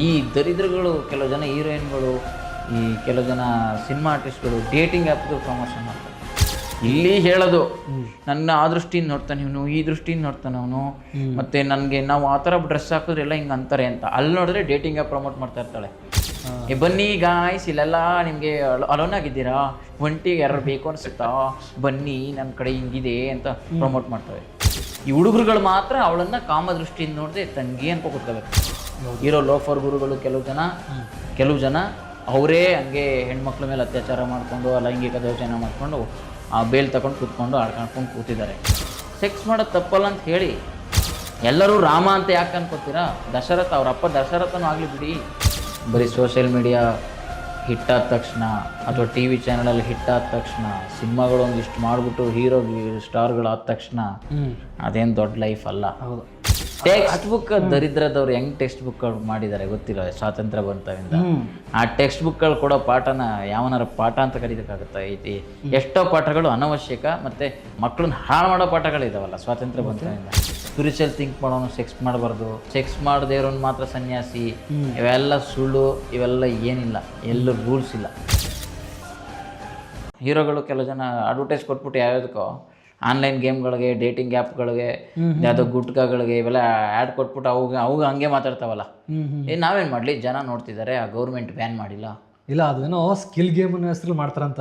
ಈ ದರಿದ್ರಗಳು ಕೆಲವು ಜನ ಹೀರೋಯಿನ್ಗಳು, ಈ ಕೆಲವು ಜನ ಸಿನಿಮಾ ಆರ್ಟಿಸ್ಟ್ಗಳು ಡೇಟಿಂಗ್ ಆ್ಯಪ್ಗೆ ಪ್ರಮೋಷನ್ ಮಾಡ್ತಾರೆ. ಇಲ್ಲಿ ಹೇಳೋದು ನನ್ನ ಆ ದೃಷ್ಟಿಯಿಂದ ನೋಡ್ತಾನೆ ಇವನು, ಈ ದೃಷ್ಟಿಯಿಂದ ನೋಡ್ತಾನೆ ಅವನು, ಮತ್ತು ನನಗೆ ನಾವು ಆ ಥರ ಡ್ರೆಸ್ ಹಾಕಿದ್ರೆ ಎಲ್ಲ ಹಿಂಗೆ ಅಂತಾರೆ ಅಂತ. ಅಲ್ಲಿ ನೋಡಿದ್ರೆ ಡೇಟಿಂಗ್ ಆ್ಯಪ್ ಪ್ರಮೋಟ್ ಮಾಡ್ತಾ ಇರ್ತಾಳೆ. ಬನ್ನಿ ಗಾಯ್ಸ್, ಇಲ್ಲೆಲ್ಲ ನಿಮಗೆ ಅಲೋನ್ ಆಗಿದ್ದೀರಾ, ಒಂಟಿಗೆ ಯಾರು ಬೇಕು ಅನಿಸುತ್ತಾ, ಬನ್ನಿ ನನ್ನ ಕಡೆ ಹಿಂಗಿದೆ ಅಂತ ಪ್ರಮೋಟ್ ಮಾಡ್ತವೆ. ಈ ಹುಡುಗರುಗಳು ಮಾತ್ರ ಅವಳನ್ನು ಕಾಮ ದೃಷ್ಟಿಯಿಂದ ನೋಡಿದ್ರೆ ತಂಗಿ ಅಂತ ಕೂತ್ಕೋಬೇಕು. ಇರೋ ಲೋಫರ್ ಗುರುಗಳು ಕೆಲವು ಜನ ಅವರೇ ಹಂಗೆ ಹೆಣ್ಮಕ್ಳ ಮೇಲೆ ಅತ್ಯಾಚಾರ ಮಾಡಿಕೊಂಡು ಲೈಂಗಿಕ ದೌರ್ಜನ್ಯ ಮಾಡಿಕೊಂಡು ಬೇಲ್ ತಗೊಂಡು ಕೂತ್ಕೊಂಡು ಆಡ್ಕೊಂಡು ಕೂತಿದ್ದಾರೆ. ಸೆಕ್ಸ್ ಮಾಡೋದು ತಪ್ಪಲ್ಲ ಅಂತ ಹೇಳಿ ಎಲ್ಲರೂ ರಾಮ ಅಂತ ಯಾಕೆ ಅನ್ಕೋತೀರಾ? ದಶರಥ, ಅವ್ರ ಅಪ್ಪ ದಶರಥನೂ ಆಗಲಿ ಬಿಡಿ. ಬರೀ ಸೋಷಿಯಲ್ ಮೀಡಿಯಾ ಹಿಟ್ಟಾದ ತಕ್ಷಣ ಅಥವಾ ಟಿ ವಿ ಚಾನಲಲ್ಲಿ ಹಿಟ್ಟಾದ ತಕ್ಷಣ, ಸಿನಿಮಾಗಳು ಒಂದಿಷ್ಟು ಮಾಡಿಬಿಟ್ಟು ಹೀರೋ ಸ್ಟಾರ್ಗಳಾದ ತಕ್ಷಣ ಅದೇನು ದೊಡ್ಡ ಲೈಫ್ ಅಲ್ಲ. ಟೆಕ್ಸ್ಟ್ ಬುಕ್ ದರಿದ್ರದವ್ರು ಹೆಂಗ್ ಟೆಕ್ಸ್ಟ್ ಬುಕ್ಗಳು ಮಾಡಿದ್ದಾರೆ ಗೊತ್ತಿಲ್ಲ. ಸ್ವಾತಂತ್ರ್ಯ ಬಂತವಿಂದ ಆ ಟೆಕ್ಸ್ಟ್ ಬುಕ್ಗಳು ಕೊಡೋ ಪಾಠನ ಯಾವನಾರ ಪಾಠ ಅಂತ ಕರೀಬೇಕಾಗುತ್ತಾ ಐತಿ? ಎಷ್ಟೋ ಪಾಠಗಳು ಅನವಶ್ಯಕ ಮತ್ತು ಮಕ್ಕಳನ್ನ ಹಾಳು ಮಾಡೋ ಪಾಠಗಳಿದಾವಲ್ಲ ಸ್ವಾತಂತ್ರ್ಯ ಬಂತವಿಂದ. ಸ್ಪಿರಿಚುವಲ್ ಥಿಂಕ್ ಮಾಡೋನು ಸೆಕ್ಸ್ ಮಾಡಬಾರ್ದು, ಸೆಕ್ಸ್ ಮಾಡದೇ ಇರೋನು ಮಾತ್ರ ಸನ್ಯಾಸಿ, ಇವೆಲ್ಲ ಸುಳ್ಳು, ಇವೆಲ್ಲ ಏನಿಲ್ಲ, ಎಲ್ಲೂ ರೂಲ್ಸ್ ಇಲ್ಲ. ಹೀರೋಗಳು ಕೆಲವು ಜನ ಅಡ್ವರ್ಟೈಸ್ ಕೊಟ್ಬಿಟ್ಟು ಯಾವ್ಯಾವುದಕ್ಕೋ ಆನ್ಲೈನ್ ಗೇಮ್ಗಳಿಗೆ, ಡೇಟಿಂಗ್ ಆ್ಯಪ್ಗಳಿಗೆ, ಯಾವುದೋ ಗುಟ್ಕಾಗಳಿಗೆ ಇವೆಲ್ಲ ಆ್ಯಡ್ ಕೊಟ್ಬಿಟ್ಟು ಅವಾಗ ಹಂಗೆ ಮಾತಾಡ್ತಾವಲ್ಲ. ನಾವೇನು ಮಾಡಲಿ, ಜನ ನೋಡ್ತಿದ್ದಾರೆ, ಆ ಗೌರ್ಮೆಂಟ್ ಬ್ಯಾನ್ ಮಾಡಿಲ್ಲ. ಇಲ್ಲ, ಅದೇನೋ ಸ್ಕಿಲ್ ಗೇಮ್ ಅನ್ನೋ ಹೆಸರು ಮಾಡ್ತಾರಂತ.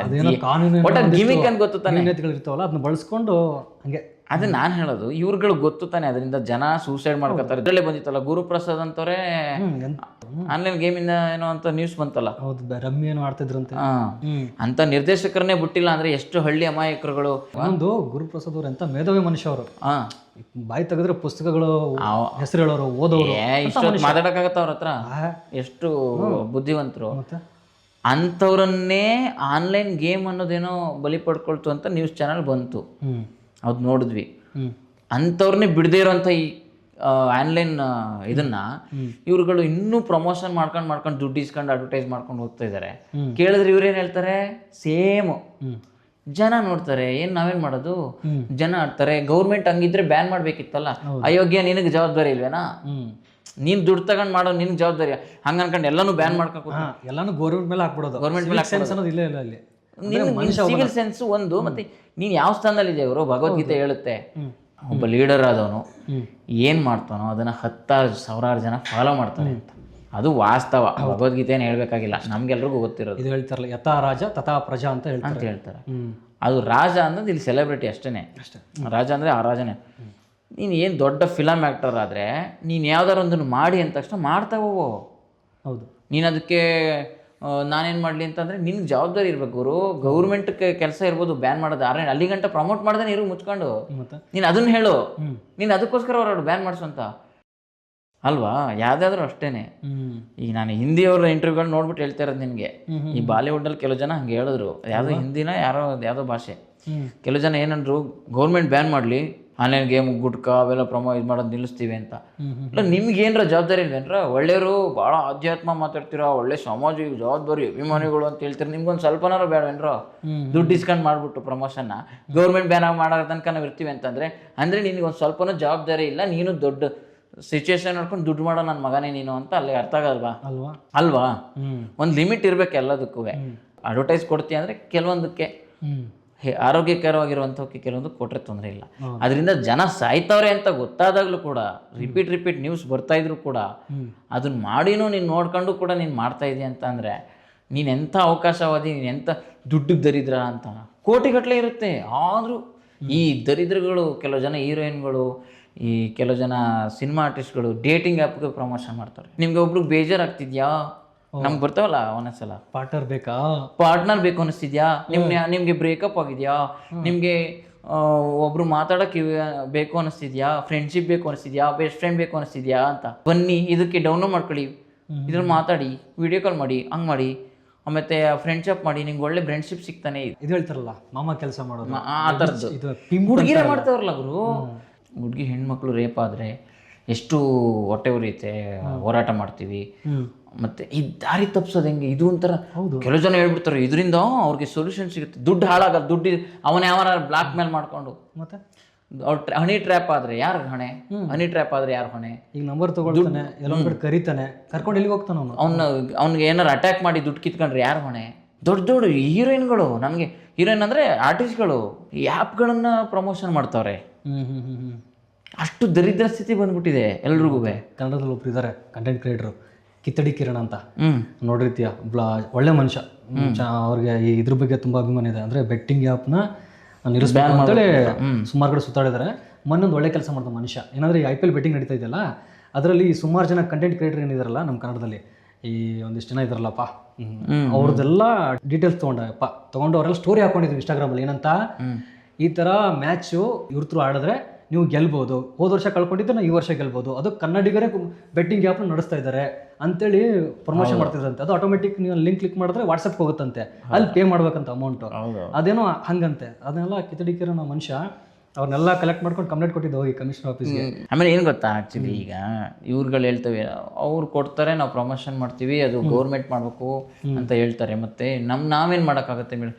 ಅದೇನೋ ಕಾನೂನು ಗಿಮಿಕ್ ಅಂತ ಗೊತ್ತು ತಾನೆ, ಇರ್ತಾವಲ್ಲ, ಅದನ್ನ ಬಳಸ್ಕೊಂಡು ಹಂಗೆ. ಅದೇ ನಾನು ಹೇಳೋದು, ಇವ್ರುಗಳು ಗೊತ್ತು ತಾನೆ, ಅದರಿಂದ ಜನ ಸೂಸೈಡ್ ಮಾಡ್ಕೊತಾರೆ. ಇದರಲ್ಲೇ ಬಂದಿತ್ತಲ್ಲ ಗುರುಪ್ರಸಾದ್ ಅಂತವ್ರೆ ಆನ್ಲೈನ್ ಗೇಮಿಂದ ಏನೋ ಅಂತ ನ್ಯೂಸ್ ಬಂತಲ್ಲ. ಹೌದು, ರಮ್ಮಿ ಏನೋ ಆಡ್ತಿದ್ರಂತೆ. ಅಂತ ನಿರ್ದೇಶಕರನ್ನೇ ಬಿಟ್ಟಿಲ್ಲ ಅಂದ್ರೆ ಎಷ್ಟು ಹಳ್ಳಿ ಅಮಾಯಕರುಗಳು. ಒಂದು ಗುರುಪ್ರಸಾದ್ ಅವ್ರು ಎಂತ ಮೇಧಾವಿ ಮನುಷ್ಯ ಅವರು. ಬಾಯಿ ತೆಗೆದ್ರೆ ಪುಸ್ತಕಗಳು ಹೆಸರು ಹೇಳೋರು, ಓದೋರು, ಇಷ್ಟೊತ್ತು ಮಾತಾಡಕ್ಕಾಗತ್ತ ಅವ್ರ ಹತ್ರ, ಎಷ್ಟು ಬುದ್ಧಿವಂತರು. ಅಂಥವ್ರನ್ನೇ ಆನ್ಲೈನ್ ಗೇಮ್ ಅನ್ನೋದೇನೋ ಬಲಿ ಪಡ್ಕೊಳ್ತು ಅಂತ ನ್ಯೂಸ್ ಚಾನಲ್ ಬಂತು, ಅದು ನೋಡಿದ್ವಿ. ಅಂಥವ್ರನ್ನೇ ಬಿಡದೇ ಇರೋಂಥ ಈ ಆನ್ಲೈನ್ ಇದನ್ನ ಇವ್ರುಗಳು ಇನ್ನೂ ಪ್ರಮೋಷನ್ ಮಾಡ್ಕೊಂಡು ದುಡ್ಡು ಇಸ್ಕೊಂಡು ಅಡ್ವರ್ಟೈಸ್ ಮಾಡ್ಕೊಂಡು ಹೋಗ್ತಾ ಇದ್ದಾರೆ. ಕೇಳಿದ್ರೆ ಇವ್ರೇನು ಹೇಳ್ತಾರೆ? ಸೇಮು. ಜನ ನೋಡ್ತಾರೆ, ಏನು ನಾವೇನು ಮಾಡೋದು? ಜನ ಆಡ್ತಾರೆ. ಗೌರ್ಮೆಂಟ್ ಹಂಗಿದ್ರೆ ಬ್ಯಾನ್ ಮಾಡಬೇಕಿತ್ತಲ್ಲ. ಅಯೋಗ್ಯ, ನಿನಗೆ ಜವಾಬ್ದಾರಿ ಇಲ್ವೇನಾ? ನೀನು ದುಡ್ಡು ತಗೊಂಡು ಮಾಡೋ ನಿನ್ಗೆ ಜವಾಬ್ದಾರಿ. ಹಂಗೆ ಅನ್ಕೊಂಡು ಎಲ್ಲನೂ ಬ್ಯಾನ್ ಮಾಡ್ಕೊಂಡು ಎಲ್ಲಾನು ಗೌರ್ಮೆಂಟ್ ಮೇಲೆ ಹಾಕ್ಬಿಡೋದು. ಗೌರ್ಮೆಂಟ್ ಮೇಲೆ ಇಲ್ಲ ಇಲ್ಲ ಅಲ್ಲಿ ಸಿವಿಲ್ ಸೆನ್ಸ್ ಒಂದು. ಮತ್ತೆ ನೀನು ಯಾವ ಸ್ಥಾನದಲ್ಲಿ ಇದೆಯಾ? ಅವರು ಭಗವದ್ಗೀತೆ ಹೇಳುತ್ತೆ, ಒಬ್ಬ ಲೀಡರ್ ಆದವನು ಏನು ಮಾಡ್ತಾನೋ ಅದನ್ನು 10,000 ಜನ ಫಾಲೋ ಮಾಡ್ತಾನೆ ಅಂತ. ಅದು ವಾಸ್ತವ. ಭಗವದ್ಗೀತೆಯನ್ನು ಹೇಳ್ಬೇಕಾಗಿಲ್ಲ, ನಮ್ಗೆಲ್ರಿಗೂ ಗೊತ್ತಿರೋದು. ಇದು ಹೇಳ್ತಾರಲ್ಲ, ಯಥಾ ರಾಜ ತಥಾ ಪ್ರಜಾ ಅಂತ ಹೇಳ್ತಾರೆ. ಅದು ರಾಜ ಅನ್ನೋದು ಇಲ್ಲಿ ಸೆಲೆಬ್ರಿಟಿ ಅಷ್ಟೇ. ರಾಜ ಅಂದರೆ ಆ ರಾಜನೇ. ನೀನು ಏನು ದೊಡ್ಡ ಫಿಲಮ್ ಆ್ಯಕ್ಟರ್ ಆದರೆ ನೀನು ಯಾವ್ದಾರು ಒಂದನ್ನು ಮಾಡಿ ಅಂದ ತಕ್ಷಣ ಮಾಡ್ತಾವೋ. ಹೌದು, ನೀನು ಅದಕ್ಕೆ ನಾನೇನು ಮಾಡಲಿ ಅಂತಂದರೆ ನಿನ್ಗೆ ಜವಾಬ್ದಾರಿ ಇರಬೇಕು. ಗುರು, ಗೌರ್ಮೆಂಟ್ ಕೆಲಸ ಇರ್ಬೋದು ಬ್ಯಾನ್ ಮಾಡೋದು, ಅಲ್ಲಿ ಗಂಟೆ ಪ್ರಮೋಟ್ ಮಾಡ್ದೆ ಇರು ಮುಚ್ಕೊಂಡು. ನೀನು ಅದನ್ನು ಹೇಳು, ನೀನು ಅದಕ್ಕೋಸ್ಕರ ಹೊರಡು ಬ್ಯಾನ್ ಮಾಡಿಸೋಂತ ಅಲ್ವಾ? ಯಾವುದಾದ್ರೂ ಅಷ್ಟೇ. ಈಗ ನಾನು ಹಿಂದಿಯವ್ರ ಇಂಟರ್ವ್ಯೂಗಳು ನೋಡ್ಬಿಟ್ಟು ಹೇಳ್ತಾ ಇರೋದು ನಿನಗೆ. ಈ ಬಾಲಿವುಡ್ಡಲ್ಲಿ ಕೆಲವು ಜನ ಹಂಗೆ ಹೇಳಿದ್ರು, ಯಾವುದೋ ಹಿಂದಿನ ಯಾವುದೋ ಭಾಷೆ. ಕೆಲವು ಜನ ಏನಂದ್ರು, ಗೌರ್ಮೆಂಟ್ ಬ್ಯಾನ್ ಮಾಡಲಿ ಆನ್ಲೈನ್ ಗೇಮ್, ಗುಟ್ಕಾ ಅವೆಲ್ಲ ಇದು ಮಾಡೋದು ನಿಲ್ಲಿಸ್ತೀವಿ ಅಂತ. ಇಲ್ಲ, ನಿಮ್ಗೆ ಏನರ ಜವಾಬ್ದಾರಿ ಇಲ್ವೇನ್ರ? ಒಳ್ಳೆಯವರು ಭಾಳ ಆಧ್ಯಾತ್ಮ ಮಾತಾಡ್ತೀರಾ, ಒಳ್ಳೆ ಸಾಮಾಜಿಕ ಜವಾಬ್ದಾರಿ ಅಭಿಮಾನಿಗಳು ಅಂತ ಹೇಳ್ತೀರ, ನಿಮ್ಗೊಂದು ಸ್ವಲ್ಪನಾರು ಬೇಡವೇನ್ರ? ದುಡ್ಡು ಇಸ್ಕೊಂಡು ಮಾಡಿಬಿಟ್ಟು ಪ್ರಮೋಷನ್ನ ಗೌರ್ಮೆಂಟ್ ಬ್ಯಾನ್ ಮಾಡೋ ತನಕ ನಾವು ಇರ್ತೀವಿ ಅಂತಂದರೆ ಅಂದರೆ ನಿನಗೊಂದು ಸ್ವಲ್ಪನೂ ಜವಾಬ್ದಾರಿ ಇಲ್ಲ, ನೀನು ದೊಡ್ಡ ಸಿಚುವೇಶನ್ ನೋಡ್ಕೊಂಡು ದುಡ್ಡು ಮಾಡೋ ನನ್ನ ಮಗನೇ ನೀನು ಅಂತ ಅಲ್ಲಿ ಅರ್ಥ ಆಗಲ್ವಾ? ಅಲ್ವಾ? ಒಂದು ಲಿಮಿಟ್ ಇರಬೇಕು ಎಲ್ಲದಕ್ಕೂ. ಅಡ್ವರ್ಟೈಸ್ ಕೊಡ್ತೀಯ ಅಂದರೆ ಕೆಲವೊಂದಕ್ಕೆ ಆರೋಗ್ಯಕರವಾಗಿರುವಂಥವಕ್ಕೆ ಕೆಲವೊಂದು ಕೊಟ್ಟರೆ ತೊಂದರೆ ಇಲ್ಲ. ಅದರಿಂದ ಜನ ಸಾಯ್ತವ್ರೆ ಅಂತ ಗೊತ್ತಾದಾಗಲೂ ಕೂಡ, ರಿಪೀಟ್ ನ್ಯೂಸ್ ಬರ್ತಾ ಇದ್ರು ಕೂಡ ಅದನ್ನ ಮಾಡಿನೂ ನೀನು ನೋಡ್ಕೊಂಡು ಕೂಡ ನೀನು ಮಾಡ್ತಾ ಇದೀಯ ಅಂತ ಅಂದರೆ ನೀನು ಎಂಥ ಅವಕಾಶವಾದಿ, ನೀನು ಎಂಥ ದುಡ್ಡು ದರಿದ್ರ ಅಂತ. ಕೋಟಿಗಟ್ಟಲೆ ಇರುತ್ತೆ. ಆದರೂ ಈ ದರಿದ್ರಗಳು, ಕೆಲವು ಜನ ಹೀರೋಯಿನ್ಗಳು, ಈ ಕೆಲವು ಜನ ಸಿನಿಮಾ ಆರ್ಟಿಸ್ಟ್ಗಳು ಡೇಟಿಂಗ್ ಆ್ಯಪ್ಗೆ ಪ್ರಮೋಷನ್ ಮಾಡ್ತಾರೆ. ನಿಮ್ಗೆ ಒಬ್ರಿಗೆ ಬೇಜಾರಾಗ್ತಿದ್ಯಾ? ನಮ್ಗೆ ಬರ್ತಾವಲ್ಲ ಒಂದೊಂದ್ಸಲ, ಪಾರ್ಟ್ನರ್ ಬೇಕು ಅನ್ನಿಸ್ತಿದ್ಯಾ? ನಿಮ್ಗೆ ಬ್ರೇಕಪ್ ಆಗಿದೆಯಾ? ನಿಮಗೆ ಒಬ್ರು ಮಾತಾಡೋಕ್ಕೆ ಬೇಕು ಅನ್ನಿಸ್ತಿದ್ಯಾ? ಫ್ರೆಂಡ್ಶಿಪ್ ಬೇಕು ಅನ್ನಿಸ್ತಿದ್ಯಾ? ಬೆಸ್ಟ್ ಫ್ರೆಂಡ್ ಬೇಕು ಅನ್ನಿಸ್ತಿದ್ಯಾ ಅಂತ ಬನ್ನಿ, ಇದಕ್ಕೆ ಡೌನ್ಲೋಡ್ ಮಾಡ್ಕೊಳ್ಳಿ, ಇದ್ರಲ್ಲಿ ಮಾತಾಡಿ, ವಿಡಿಯೋ ಕಾಲ್ ಮಾಡಿ, ಹಂಗೆ ಮಾಡಿ, ಆಮೇಲೆ ಫ್ರೆಂಡ್ಶಿಪ್ ಮಾಡಿ, ನಿಮ್ಗೆ ಒಳ್ಳೆ ಫ್ರೆಂಡ್ಶಿಪ್ ಸಿಗ್ತಾನೆ. ಇದು ಹೇಳ್ತಾರಲ್ಲ ಮಾಮ ಕೆಲಸ ಮಾಡೋದು, ಆ ಥರದ್ದು ಹುಡುಗಿರೇ ಮಾಡ್ತಾವ್ರಲ್ಲ ಅವರು. ಹುಡುಗಿ ಹೆಣ್ಮಕ್ಳು ರೇಪ್ ಆದರೆ ಎಷ್ಟು ಹೊಟ್ಟೆ ಉರಿಯುತ್ತೆ, ಹೋರಾಟ ಮಾಡ್ತೀವಿ. ಮತ್ತು ಈ ದಾರಿ ತಪ್ಪಿಸೋದು ಹೆಂಗೆ? ಇದು ಒಂಥರ ಕೆಲವು ಜನ ಹೇಳ್ಬಿಡ್ತಾರೆ, ಇದರಿಂದ ಅವ್ರಿಗೆ ಸೊಲ್ಯೂಷನ್ ಸಿಗುತ್ತೆ, ದುಡ್ಡು ಹಾಳಾಗಲ್ಲ, ದುಡ್ಡು ಅವನ ಯಾವ ಬ್ಲಾಕ್ ಮೇಲ್ ಮಾಡಿಕೊಂಡು. ಮತ್ತೆ ಅವ್ರು ಹನಿ ಟ್ರ್ಯಾಪ್ ಆದರೆ ಯಾರು ಹೊಣೆ? ಹನಿ ಟ್ರ್ಯಾಪ್ ಆದರೆ ಯಾರು ಹೊಣೆ? ಈಗ ನಂಬರ್ ತೊಗೊಳ್ತಾನೆ, ಎಲ್ಲೊಂದ್ ಕಡೆ ಕರೀತಾನೆ, ಕರ್ಕೊಂಡು ಎಲ್ಲಿಗೆ ಹೋಗ್ತಾನೆ ಅವನು? ಅವ್ನಿಗೆ ಏನಾರು ಅಟ್ಯಾಕ್ ಮಾಡಿ ದುಡ್ಡು ಕಿತ್ಕೊಂಡ್ರೆ ಯಾರು ಹೊಣೆ? ದೊಡ್ಡ ದೊಡ್ಡ ಹೀರೋಯಿನ್ಗಳು, ನಮಗೆ ಹೀರೋಯಿನ್ ಅಂದರೆ ಆರ್ಟಿಸ್ಟ್ಗಳು ಈ ಆ್ಯಪ್ಗಳನ್ನು ಪ್ರಮೋಷನ್ ಮಾಡ್ತಾವ್ರೆ. ಅಷ್ಟು ದರಿದ್ರ ಸ್ಥಿತಿ ಬಂದ್ಬಿಟ್ಟಿದೆ ಎಲ್ರಿಗೂ. ಕನ್ನಡದಲ್ಲಿ ಒಬ್ರು ಇದ್ದಾರೆ ಕಂಟೆಂಟ್ ಕ್ರಿಯೇಟರು, ಕಿತ್ತಡಿ ಕಿರಣ್ ಅಂತ, ನೋಡಿರ್ತೀಯ, ಒಳ್ಳೆ ಮನುಷ್ಯ. ಅವ್ರಿಗೆ ಈ ಇದ್ರ ಬಗ್ಗೆ ತುಂಬ ಅಭಿಮಾನ ಇದೆ. ಅಂದರೆ ಬೆಟ್ಟಿಂಗ್ ಆ್ಯಪ್ನ ನಿಲ್ಲಿಸ್ಬೇಕು ಅಂತೇಳಿ ಸುಮಾರು ಕಡೆ ಸುತ್ತಾಡಿದ್ದಾರೆ. ಮೊನ್ನೊಂದು ಒಳ್ಳೆ ಕೆಲಸ ಮಾಡ್ದ ಮನುಷ್ಯ. ಏನಂದರೆ ಈ IPL ಬೆಟ್ಟಿಂಗ್ ನಡೀತಾ ಇದೆಯಲ್ಲ, ಅದರಲ್ಲಿ ಸುಮಾರು ಜನ ಕಂಟೆಂಟ್ ಕ್ರಿಯೇಟರ್ ಏನಿದಾರಲ್ಲ ನಮ್ಮ ಕನ್ನಡದಲ್ಲಿ, ಈ ಒಂದಿಷ್ಟು ಜನ ಇದಾರಲ್ಲಪ್ಪ, ಅವ್ರದ್ದೆಲ್ಲ ಡೀಟೇಲ್ಸ್ ತೊಗೊಂಡು ಅವರೆಲ್ಲ ಸ್ಟೋರಿ ಹಾಕೊಂಡಿದ್ವಿ ಇನ್ಸ್ಟಾಗ್ರಾಮಲ್ಲಿ. ಏನಂತ, ಈ ಥರ ಮ್ಯಾಚು ಇವ್ರ ಥ್ರೂ ಆಡಿದ್ರೆ ನೀವು ಗೆಲ್ಬೋದು, ಹೋದ ವರ್ಷ ಕಳ್ಕೊಂಡಿದ್ರೆ ನಾವು ಈ ವರ್ಷ ಗೆಲ್ಬೋದು, ಅದು ಕನ್ನಡಿಗರೇ ಬೆಟ್ಟಿಂಗ್ ಆ್ಯಪ್ನ ನಡೆಸ್ತಾ ಇದ್ದಾರೆ ಅಂತೇಳಿ ಪ್ರಮೋಷನ್ ಮಾಡ್ತಿದ್ರಂತೆ. ಅದು ಆಟೋಮೆಟಿಕ್ ನೀವು ಲಿಂಕ್ ಕ್ಲಿಕ್ ಮಾಡಿದ್ರೆ ವಾಟ್ಸಪ್ಗೆ ಹೋಗುತ್ತಂತೆ, ಅಲ್ಲಿ ಪೇ ಮಾಡ್ಬೇಕಂತ ಅಮೌಂಟು, ಅದೇನೋ ಹಂಗಂತೆ. ಅದನ್ನೆಲ್ಲ ಕಿತ್ತಡಿಕಿರೋ ನಾವು ಮನುಷ್ಯ ಅವ್ರನ್ನೆಲ್ಲ ಕಲೆಕ್ಟ್ ಮಾಡ್ಕೊಂಡು ಕಂಪ್ಲೇಂಟ್ ಕೊಟ್ಟಿದ್ದು ಹೋಗಿ ಕಮಿಷನರ್ ಆಫೀಸ್ಗೆ. ಆಮೇಲೆ ಏನು ಗೊತ್ತಾ, ಆ್ಯಕ್ಚುಲಿ ಈಗ ಇವ್ರುಗಳು ಹೇಳ್ತವೆ, ಅವ್ರು ಕೊಡ್ತಾರೆ, ನಾವು ಪ್ರಮೋಷನ್ ಮಾಡ್ತೀವಿ, ಅದು ಗೌರ್ಮೆಂಟ್ ಮಾಡಬೇಕು ಅಂತ ಹೇಳ್ತಾರೆ. ಮತ್ತು ನಾವೇನು ಮಾಡೋಕ್ಕಾಗತ್ತೆ ಮೇಡಮ್?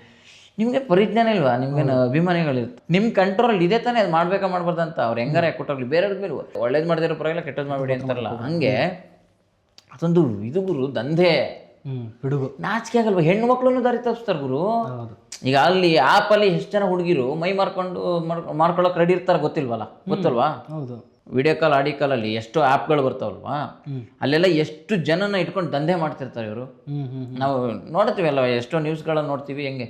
ನಿಮಗೆ ಪರಿಜ್ಞಾನ ಇಲ್ವಾ? ನಿಮ್ಗೇನು ಅಭಿಮಾನಿಗಳಿರುತ್ತೆ, ನಿಮ್ಮ ಕಂಟ್ರೋಲ್ ಇದೆ ತಾನೇ, ಅದು ಮಾಡ್ಬೇಕಾ ಮಾಡ್ಬಾರ್ದಂತ. ಅವ್ರು ಹೆಂಗಾರೆ ಕೊಟ್ಟೋಗ್ಲಿ, ಬೇರೆಯವ್ರ ಮೇಲೆ ಒಳ್ಳೇದು ಮಾಡಿದಿರೋ ಪರವಾಗಿಲ್ಲ, ಕೆಟ್ಟದ್ದು ಮಾಡಬೇಡಿ ಅಂತಾರಲ್ಲ, ಹಂಗೆ ಅದೊಂದು ಇದು ಗುರು, ದಂಧೆ, ಬಿಡುಗು, ನಾಚಿಕೆ ಆಗಲ್ವ? ಹೆಣ್ಣು ಮಕ್ಳನ್ನು ದಾರಿ ತಪ್ಪಿಸ್ತಾರೆ ಗುರು. ಈಗ ಅಲ್ಲಿ ಆ್ಯಪಲ್ಲಿ ಎಷ್ಟು ಜನ ಹುಡುಗಿರು ಮೈ ಮಾರ್ಕೊಳ್ಳೋಕೆ ರೆಡಿ ಇರ್ತಾರೆ, ಗೊತ್ತಲ್ವಾ? ಹೌದು. ವಿಡಿಯೋ ಕಾಲ್, ಆಡಿಯೋ ಕಾಲಲ್ಲಿ ಎಷ್ಟೋ ಆ್ಯಪ್ಗಳು ಬರ್ತಾವಲ್ವಾ, ಅಲ್ಲೆಲ್ಲ ಎಷ್ಟು ಜನನ ಇಟ್ಕೊಂಡು ದಂಧೆ ಮಾಡ್ತಿರ್ತಾರೆ ಇವರು. ನಾವು ನೋಡ್ತೀವಿ ಅಲ್ವ, ಎಷ್ಟೋ ನ್ಯೂಸ್ಗಳನ್ನ ನೋಡ್ತೀವಿ. ಹೆಂಗೆ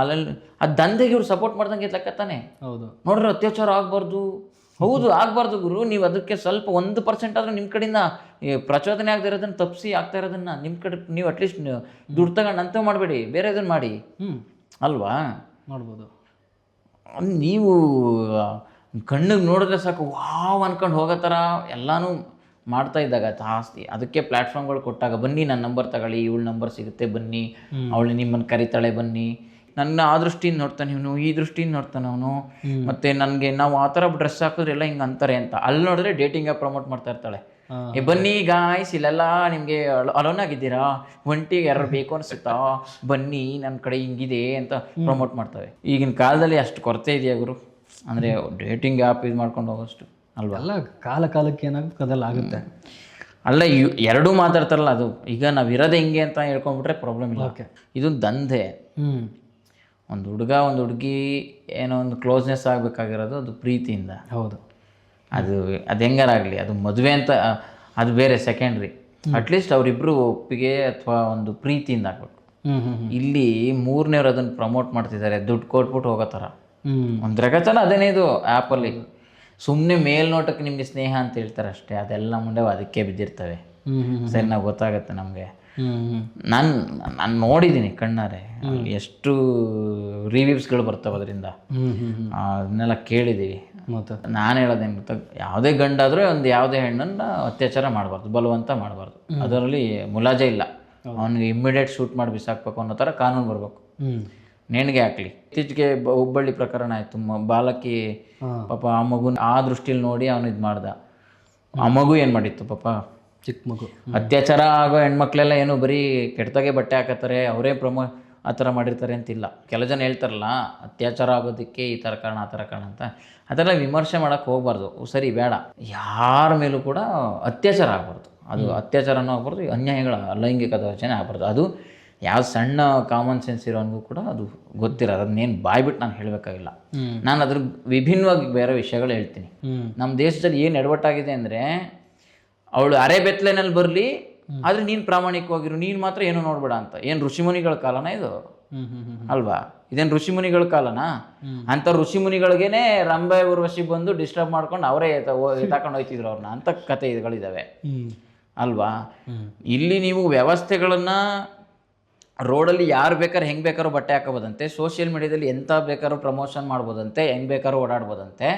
ಅಲ್ಲೆಲ್ಲ ಆ ದಂಧೆಗೆ ಇವ್ರು ಸಪೋರ್ಟ್ ಮಾಡ್ದಂಗೆ ಲೆಕ್ಕತ್ತಾನೆ. ಹೌದು. ನೋಡ್ರಿ, ಅತ್ಯಾಚಾರ ಆಗಬಾರ್ದು. ಹೌದು, ಆಗಬಾರ್ದು ಗುರು. ನೀವು ಅದಕ್ಕೆ ಸ್ವಲ್ಪ 1% ಆದರೂ ನಿಮ್ಮ ಕಡೆಯಿಂದ ಪ್ರಚೋದನೆ ಆಗದೆ ಇರೋದನ್ನ ತಪ್ಪಿಸಿ, ಆಗ್ತಾ ಇರೋದನ್ನ ನಿಮ್ಮ ಕಡೆ ನೀವು ಅಟ್ಲೀಸ್ಟ್ ದುಡ್ಡು ತಗೊಂಡು ಅಂತೂ ಮಾಡಬೇಡಿ, ಬೇರೆ ಇದನ್ನು ಮಾಡಿ ಅಲ್ವಾ? ಮಾಡ್ಬೋದು. ನೀವು ಕಣ್ಣಿಗೆ ನೋಡಿದ್ರೆ ಸಾಕು ವಾವ್ ಅನ್ಕೊಂಡು ಹೋಗೋ ಥರ ಎಲ್ಲನೂ ಮಾಡ್ತಾ ಇದ್ದಾಗ ಜಾಸ್ತಿ, ಅದಕ್ಕೆ ಪ್ಲ್ಯಾಟ್ಫಾರ್ಮ್ಗಳು ಕೊಟ್ಟಾಗ, ಬನ್ನಿ ನನ್ನ ನಂಬರ್ ತಗೊಳ್ಳಿ, ಇವಳ ನಂಬರ್ ಸಿಗುತ್ತೆ, ಬನ್ನಿ, ಅವಳು ನಿಮ್ಮನ್ನು ಕರಿತಾಳೆ, ಬನ್ನಿ, ನನ್ನ ಆ ದೃಷ್ಟಿಯಿಂದ ನೋಡ್ತಾನೆ ಇವನು, ಈ ದೃಷ್ಟಿಯಿಂದ ನೋಡ್ತಾನೆ ಅವನು, ಮತ್ತು ನನಗೆ ನಾವು ಆ ಥರ ಡ್ರೆಸ್ ಹಾಕಿದ್ರೆ ಎಲ್ಲ ಹಿಂಗೆ ಅಂತಾರೆ ಅಂತ. ಅಲ್ಲಿ ನೋಡಿದ್ರೆ ಡೇಟಿಂಗ್ ಆ್ಯಪ್ ಪ್ರಮೋಟ್ ಮಾಡ್ತಾ ಇರ್ತಾಳೆ, ಬನ್ನಿ ಗಾಯ್ಸ್, ಇಲ್ಲೆಲ್ಲ ನಿಮಗೆ ಅಲೋನ್ ಆಗಿದ್ದೀರಾ, ಒಂಟಿಗೆ ಯಾರು ಬೇಕು ಅನಿಸುತ್ತಾ, ಬನ್ನಿ ನನ್ನ ಕಡೆ ಹಿಂಗಿದೆ ಅಂತ ಪ್ರಮೋಟ್ ಮಾಡ್ತವೆ. ಈಗಿನ ಕಾಲದಲ್ಲಿ ಅಷ್ಟು ಕೊರತೆ ಇದೆಯಾ ಗುರು? ಅಂದರೆ ಡೇಟಿಂಗ್ ಆ್ಯಪ್ ಇದು ಮಾಡ್ಕೊಂಡು ಹೋಗೋಷ್ಟು ಅಲ್ವಾ? ಅಲ್ಲ, ಕಾಲಕ್ಕೆ ಏನಾಗುತ್ತೆ ಅದೆಲ್ಲ ಆಗುತ್ತೆ. ಅಲ್ಲ, ಎರಡೂ ಮಾತಾಡ್ತಾರಲ್ಲ, ಅದು ಈಗ ನಾವು ಇರೋದೇ ಹಿಂಗೆ ಅಂತ ಹೇಳ್ಕೊಂಡ್ಬಿಟ್ರೆ ಪ್ರಾಬ್ಲಮ್ ಇಲ್ಲ. ಇದು ದಂಧೆ. ಒಂದು ಹುಡುಗ ಒಂದು ಹುಡುಗಿ ಏನೋ ಒಂದು ಕ್ಲೋಸ್ನೆಸ್ ಆಗಬೇಕಾಗಿರೋದು ಅದು ಪ್ರೀತಿಯಿಂದ. ಹೌದು. ಅದು ಹೆಂಗಾರಾಗಲಿ, ಅದು ಮದುವೆ ಅಂತ ಅದು ಬೇರೆ, ಸೆಕೆಂಡ್ರಿ. ಅಟ್ಲೀಸ್ಟ್ ಅವರಿಬ್ಬರು ಒಪ್ಪಿಗೆ ಅಥವಾ ಒಂದು ಪ್ರೀತಿಯಿಂದ ಆಗಬೇಕು. ಇಲ್ಲಿ ಮೂರನೇವ್ರು ಅದನ್ನು ಪ್ರಮೋಟ್ ಮಾಡ್ತಿದ್ದಾರೆ, ದುಡ್ಡು ಕೊಟ್ಬಿಟ್ಟು ಹೋಗೋ ಥರ. ಒಂದು ರೆಗತನ ಅದೇನೇ ಇದು ಆ್ಯಪಲ್ಲಿ. ಸುಮ್ಮನೆ ಮೇಲ್ನೋಟಕ್ಕೆ ನಿಮಗೆ ಸ್ನೇಹ ಅಂತ ಹೇಳ್ತಾರೆ ಅಷ್ಟೇ, ಅದೆಲ್ಲ ಮುಂದೆ ಅದಕ್ಕೆ ಬಿದ್ದಿರ್ತವೆ. ಸರಿ, ನಾವು ಗೊತ್ತಾಗತ್ತೆ ನಮಗೆ. ನಾನು ನೋಡಿದ್ದೀನಿ ಕಣ್ಣಾರೆ, ಎಷ್ಟು ರಿವ್ಯೂಸ್ಗಳು ಬರ್ತವೆ ಅದರಿಂದ, ಅದನ್ನೆಲ್ಲ ಕೇಳಿದ್ದೀವಿ. ನಾನು ಹೇಳೋದೇನು ಗೊತ್ತಾ, ಯಾವುದೇ ಗಂಡಾದರೂ ಒಂದು ಯಾವುದೇ ಹೆಣ್ಣನ್ನು ಅತ್ಯಾಚಾರ ಮಾಡಬಾರ್ದು, ಬಲವಂತ ಮಾಡಬಾರ್ದು, ಅದರಲ್ಲಿ ಮುಲಾಜೆ ಇಲ್ಲ. ಅವನಿಗೆ ಇಮ್ಮಿಡಿಯೇಟ್ ಶೂಟ್ ಮಾಡಿ ಬಿಸಾಕ್ಬೇಕು ಅನ್ನೋ ಥರ ಕಾನೂನು ಬರಬೇಕು. ನೇಣಿಗೆ ಹಾಕ್ಲಿ. ಇತ್ತೀಚೆಗೆ ಹುಬ್ಬಳ್ಳಿ ಪ್ರಕರಣ ಆಯಿತು, ಬಾಲಕಿ ಪಾಪ ಆ ಮಗುನ ಆ ದೃಷ್ಟಿಯಲ್ಲಿ ನೋಡಿ ಅವನು ಇದು ಮಾಡ್ದ. ಆ ಮಗು ಏನು ಮಾಡಿತ್ತು ಪಾಪ, ಚಿಕ್ಕ ಮಗು. ಅತ್ಯಾಚಾರ ಆಗೋ ಹೆಣ್ಮಕ್ಳೆಲ್ಲ ಏನು ಬರೀ ಕೆಟ್ಟದಾಗೆ ಬಟ್ಟೆ ಹಾಕತ್ತಾರೆ, ಅವರೇ ಆ ಥರ ಮಾಡಿರ್ತಾರೆ ಅಂತಿಲ್ಲ. ಕೆಲವು ಜನ ಹೇಳ್ತಾರಲ್ಲ, ಅತ್ಯಾಚಾರ ಆಗೋದಕ್ಕೆ ಈ ಥರ ಕಾರಣ ಆ ಥರ ಕಾರಣ ಅಂತ, ಅದೆಲ್ಲ ವಿಮರ್ಶೆ ಮಾಡೋಕ್ಕೆ ಹೋಗ್ಬಾರ್ದು. ಸರಿ, ಬೇಡ, ಯಾರ ಮೇಲೂ ಕೂಡ ಅತ್ಯಾಚಾರ ಆಗ್ಬಾರ್ದು. ಅದು ಅತ್ಯಾಚಾರನೂ ಆಗ್ಬಾರ್ದು, ಅನ್ಯಾಯಗಳ ಲೈಂಗಿಕ ದೌರ್ಜನ್ಯ ಆಗ್ಬಾರ್ದು. ಅದು ಯಾವ ಸಣ್ಣ ಕಾಮನ್ ಸೆನ್ಸ್ ಇರೋನಿಗೂ ಕೂಡ ಅದು ಗೊತ್ತಿರೋದು. ಅದನ್ನೇನು ಬಾಯ್ಬಿಟ್ಟು ನಾನು ಹೇಳಬೇಕಾಗಿಲ್ಲ. ನಾನು ಅದ್ರ ವಿಭಿನ್ನವಾಗಿ ಬೇರೆ ವಿಷಯಗಳು ಹೇಳ್ತೀನಿ. ನಮ್ಮ ದೇಶದಲ್ಲಿ ಏನು ಎಡವಟ್ಟಾಗಿದೆ ಅಂದರೆ, ಅವಳು ಅರೆ ಬೆತ್ತಲೆನಲ್ಲಿ ಬರಲಿ, ಆದರೆ ನೀನು ಪ್ರಾಮಾಣಿಕವಾಗಿರು, ನೀನು ಮಾತ್ರ ಏನು ನೋಡ್ಬೇಡ ಅಂತ. ಏನು ಋಷಿಮುನಿಗಳ ಕಾಲನ ಇದು ಅಲ್ವಾ? ಇದೇನು ಋಷಿಮುನಿಗಳ ಕಾಲನ? ಅಂಥ ಋಷಿಮುನಿಗಳಿಗೇನೆ ರಂಬೆ ಊರ್ವಶಿ ಬಂದು ಡಿಸ್ಟರ್ಬ್ ಮಾಡ್ಕೊಂಡು ಅವರೇ ತಗೊಂಡು ಹೋಗ್ತಿದ್ರು ಅವ್ರನ್ನ, ಅಂಥ ಕಥೆಗಳಿದ್ದಾವೆ ಅಲ್ವಾ? ಇಲ್ಲಿ ನೀವು ವ್ಯವಸ್ಥೆಗಳನ್ನು ರೋಡಲ್ಲಿ ಯಾರು ಬೇಕಾದ್ರೂ ಹೆಂಗೆ ಬೇಕಾದ್ರೂ ಬಟ್ಟೆ ಹಾಕೋಬೋದಂತೆ, ಸೋಷಿಯಲ್ ಮೀಡಿಯಾದಲ್ಲಿ ಎಂಥ ಬೇಕಾದ್ರೂ ಪ್ರಮೋಷನ್ ಮಾಡ್ಬೋದಂತೆ, ಹೆಂಗೆ ಬೇಕಾದ್ರೂ ಓಡಾಡ್ಬೋದಂತೆ.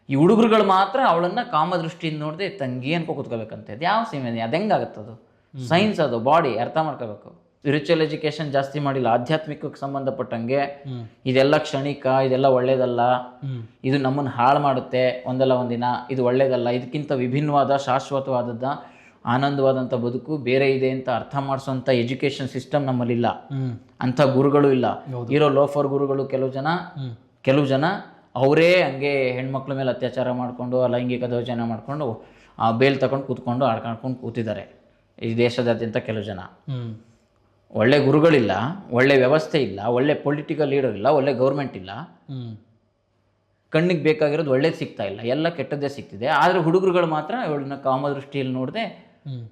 ಈ ಹುಡುಗರುಗಳು ಮಾತ್ರ ಅವಳನ್ನು ಕಾಮದೃಷ್ಟಿಯಿಂದ ನೋಡದೆ ತಂಗಿ ಅನ್ಕೋ ಕೂತ್ಕೋಬೇಕಂತೆ. ಅದು ಯಾವ ಸೀಮೆ? ಅದು ಹೆಂಗಾಗುತ್ತದು? ಸೈನ್ಸ್, ಅದು ಬಾಡಿ ಅರ್ಥ ಮಾಡ್ಕೋಬೇಕು. ಸ್ಪಿರಿಚುವಲ್ ಎಜುಕೇಷನ್ ಜಾಸ್ತಿ ಮಾಡಿಲ್ಲ, ಆಧ್ಯಾತ್ಮಿಕಕ್ಕೆ ಸಂಬಂಧಪಟ್ಟಂಗೆ ಇದೆಲ್ಲ ಕ್ಷಣಿಕ, ಇದೆಲ್ಲ ಒಳ್ಳೇದಲ್ಲ, ಇದು ನಮ್ಮನ್ನು ಹಾಳು ಮಾಡುತ್ತೆ ಒಂದಲ್ಲ ಒಂದಿನ, ಇದು ಒಳ್ಳೇದಲ್ಲ, ಇದಕ್ಕಿಂತ ವಿಭಿನ್ನವಾದ ಶಾಶ್ವತವಾದದ್ದ ಆನಂದವಾದಂಥ ಬದುಕು ಬೇರೆ ಇದೆ ಅಂತ ಅರ್ಥ ಮಾಡಿಸೋಂಥ ಎಜುಕೇಷನ್ ಸಿಸ್ಟಮ್ ನಮ್ಮಲ್ಲಿಲ್ಲ. ಅಂಥ ಗುರುಗಳು ಇಲ್ಲ. ಇರೋ ಲೋಫರ್ ಗುರುಗಳು ಕೆಲವು ಜನ ಅವರೇ ಹಂಗೆ ಹೆಣ್ಮಕ್ಳ ಮೇಲೆ ಅತ್ಯಾಚಾರ ಮಾಡಿಕೊಂಡು ಲೈಂಗಿಕ ದೌರ್ಜನ್ಯ ಮಾಡಿಕೊಂಡು ಬೇಲ್ ತಗೊಂಡು ಕೂತ್ಕೊಂಡು ಆಡ್ಕೊಂಡು ಕೂತಿದ್ದಾರೆ ಈ ದೇಶದಾದ್ಯಂತ ಕೆಲವು ಜನ. ಒಳ್ಳೆ ಗುರುಗಳಿಲ್ಲ, ಒಳ್ಳೆ ವ್ಯವಸ್ಥೆ ಇಲ್ಲ, ಒಳ್ಳೆ ಪೊಲಿಟಿಕಲ್ ಲೀಡರ್ ಇಲ್ಲ, ಒಳ್ಳೆ ಗೌರ್ಮೆಂಟ್ ಇಲ್ಲ, ಕಣ್ಣಿಗೆ ಬೇಕಾಗಿರೋದು ಒಳ್ಳೇದು ಸಿಗ್ತಾ ಇಲ್ಲ, ಎಲ್ಲ ಕೆಟ್ಟದ್ದೇ ಸಿಗ್ತಿದೆ. ಆದರೆ ಹುಡುಗರುಗಳು ಮಾತ್ರ ಇವಳನ್ನ ಕಾಮದೃಷ್ಟಿಯಲ್ಲಿ ನೋಡದೆ